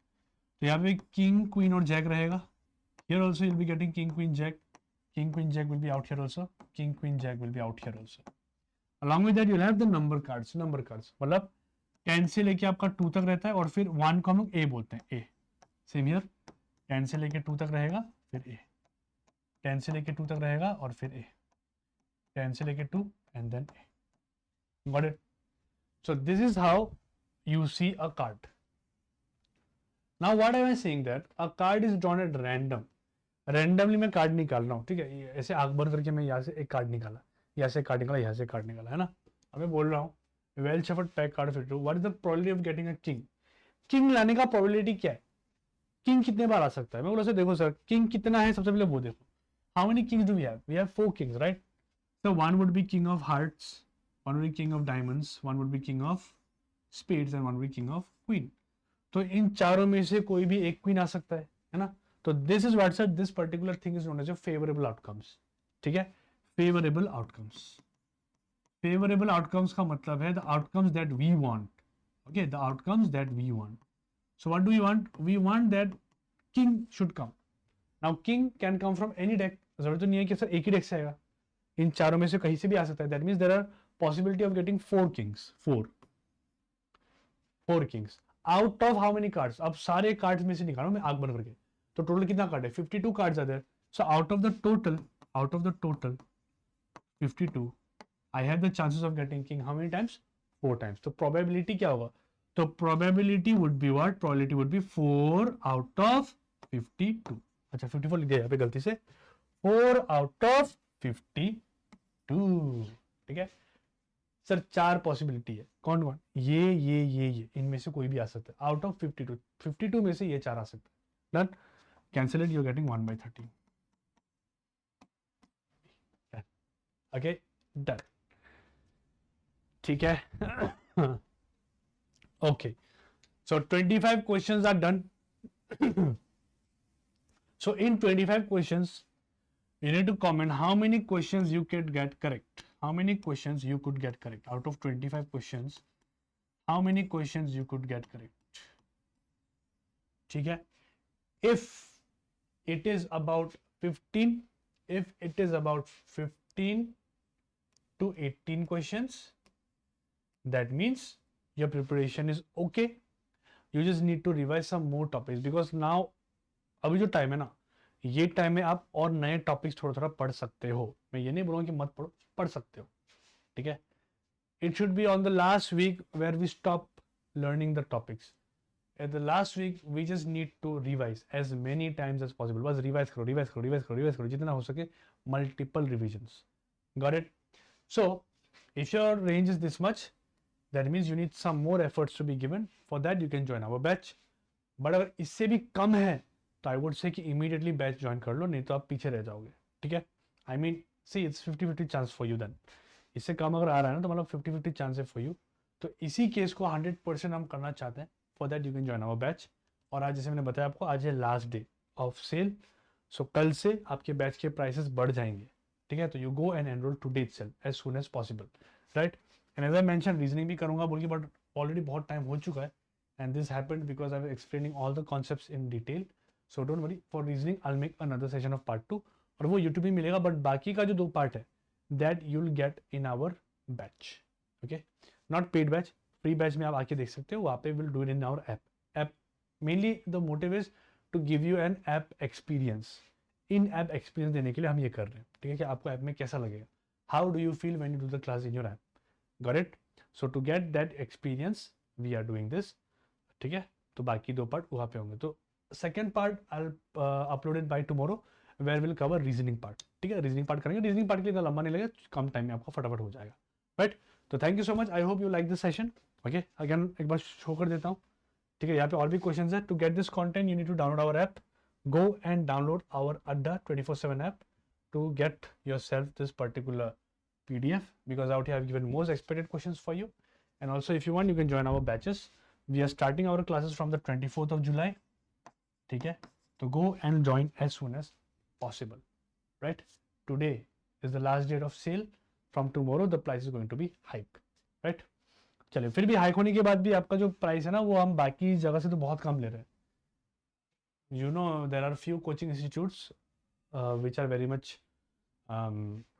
तो यहाँ पे king, queen और jack रहेगा. Here also you'll be getting king, queen, jack. King, queen, jack will be out here also. King, queen, jack will be out here also. Along with that you'll have the number cards. Number cards मतलब 10 से लेके आपका 2 तक रहता है, और फिर 1 को हम लोग A बोलते हैं. A. Same here. 10 से लेके 2 तक रहेगा, फिर A. 10 से लेके 2 तक रहेगा और फिर A. 10 से लेके 2 and then A. Got it? So this is how you see a card. Now what am I saying that a card is drawn at random. Randomly मैं कार्ड निकाल रहा हूँ, ठीक है? ऐसे आंख बंद करके मैं यहाँ से एक कार्ड निकाला, यहाँ से कार्ड निकाला, यहाँ से कार्ड निकाला, है ना? अब मैं बोल रहा हूँ well shuffled pack card fit. What is the probability of getting a king? King लाने का प्रोबेबिलिटी क्या है? किंग कितने बार आ सकता है? मैं बोला सर देखो सर, किंग कितना है सबसे पहले वो देखो. How many kings do we have? We have 4 kings, right? So one would be king of hearts, one would be king of diamonds, one would be king of spades, and one would be king of queen. तो इन चारों में से कोई भी एक queen आ सकता है ना? तो this is what's this particular thing is known as favourable outcomes. ठीक है, फेवरेबल आउटकम्स. फेवरेबल आउटकम्स का मतलब है the outcomes that we want. Okay, the outcomes that we want. So what do we want? We want that king should come. Now king can come from any deck. जरूरत तो नहीं है कि sir एक ही deck से आएगा, इन चारों में से कहीं से भी आ सकता है. That means there are possibility of getting 4 kings. 4 kings out of how many cards? अब सारे कार्ड्स में से निकालो मैं आंख बंद करके, तो टोटल कितना कार्ड है? 52 cards are there. So out of the total 52 I have the chances of getting king how many times? 4 times. तो प्रोबेबिलिटी क्या होगा? तो probability would be what? Probability would be 4 out of 52. अच्छा 54 लिख दिया यहाँ पे गलती से. 4 आउट ऑफ 52. ठीक है सर, 4 पॉसिबिलिटी है. कौन कौन? ये इनमें से कोई भी आ सकता है. आउट ऑफ 52 में से ये 4 आ सकता है. Done. Cancel it, you are getting 1/13. Okay done. ठीक है. Okay, so 25 questions are done. So in 25 questions, you need to comment how many questions you could get correct. How many questions you could get correct out of 25 questions? How many questions you could get correct? ठीक है. If it is about 15, if it is about 15 to 18 questions, that means your preparation is okay. You just need to revise some more topics because now अभी जो time है ना, ये time में आप और नए टॉपिक्स थोड़ा थोड़ा पढ़ सकते हो. मैं ये नहीं बोलूँगा कि मत पढ़ो, पढ़ सकते हो. ठीक है. It should be on the last week where we stop learning the topics. At the last week we just need to revise as many times as possible. बस रिवाइज करो जितना हो सके. Multiple revisions. Got it? So if your range is this much, that means you need some more efforts to be given. For that you can join our batch. But अगर इससे भी कम है तो आई वुड से कि इमीडिएटली बैच ज्वाइन कर लो, नहीं तो आप पीछे रह जाओगे. ठीक है. I mean see it's 50-50 chance for you. Then इससे कम अगर आ रहा है ना तो मतलब 50-50 चांस है फॉर यू. तो इसी केस को 100% हम करना चाहते हैं. For that you can join our batch. और आज जैसे मैंने बताया आपको, आज है last day of sale. So कल से आपके बैच के प्राइसेस बढ़ जाएंगे. ठीक है, तो you go and enrol today itself as soon as possible, right. And as I mention reasoning भी करूंगा बोल के, बट ऑलरेडी बहुत टाइम हो चुका है and this happened because I am explaining all the concepts in detail. So don't worry, for reasoning I will make another session of part 2 और वो यूट्यूब में मिलेगा. बट बाकी का जो 2 पार्ट है that you will get in our batch. Okay, not paid batch, free batch में आप आके देख सकते हो. वहाँ पे will do it in our app. Mainly the motive is to give you an app experience. In app experience देने के लिए हम ये कर रहे हैं. ठीक है, कि आपको ऐप में कैसा लगेगा, how do you feel when you do the class in your app. Got it. So to get that experience we are doing this. ठीक है, तो बाकी 2 पार्ट वहाँ पे होंगे. तो second part I uploaded by tomorrow where will cover reasoning part. ठीक है, रीजनिंग पार्ट करेंगे. रीजनिंग पार्ट के लिए इतना लंबा नहीं लगेगा, कम टाइम में आपका फटाफट हो जाएगा, राइट. तो thank you so much, I hope you like this session. Okay, again एक बार शो कर देता हूँ. ठीक है, यहाँ पे और भी क्वेश्चंस है. To get this content you need to download our app. Go and download our Adda 24/7 app to get yourself this particular PDF, because out here I've given most expected questions for you. And also if you want you can join our batches. We are starting our classes from the 24th of July. ठीक है, तो go and join as soon as possible, right. Today is the last date of sale. From tomorrow the price is going to be hike, right. चलिए, फिर भी hike होने के बाद भी आपका जो प्राइस है ना वो हम बाकी जगह से तो बहुत कम ले रहे हैं. You know, there are few coaching institutes which are very much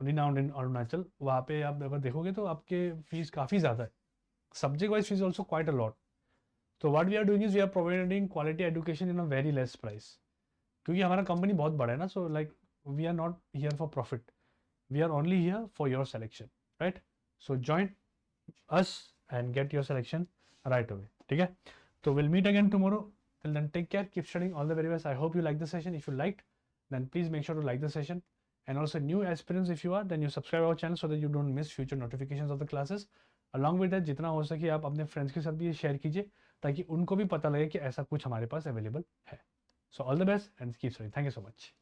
renowned in Arunachal. वहाँ पे आप अगर देखोगे तो आपके फीस काफ़ी ज़्यादा है. Subject wise fees also quite a lot. So what we are doing is we are providing quality education in a very less price. क्योंकि हमारा कंपनी बहुत बड़ा है ना, so like we are not here for profit. We are only here for your selection, right? So join us and get your selection right away. ठीक है, तो we'll meet again tomorrow. Till then, take care, keep studying, all the very best. I hope you like the session. If you liked, then please make sure to like the session. And also new aspirants, if you are, then you subscribe our channel so that you don't miss future notifications of the classes. Along with that, जितना हो सके आप अपने friends के साथ भी share कीजिए ताकि उनको भी पता लगे कि ऐसा कुछ हमारे पास available है. So all the best and keep studying. Thank you so much.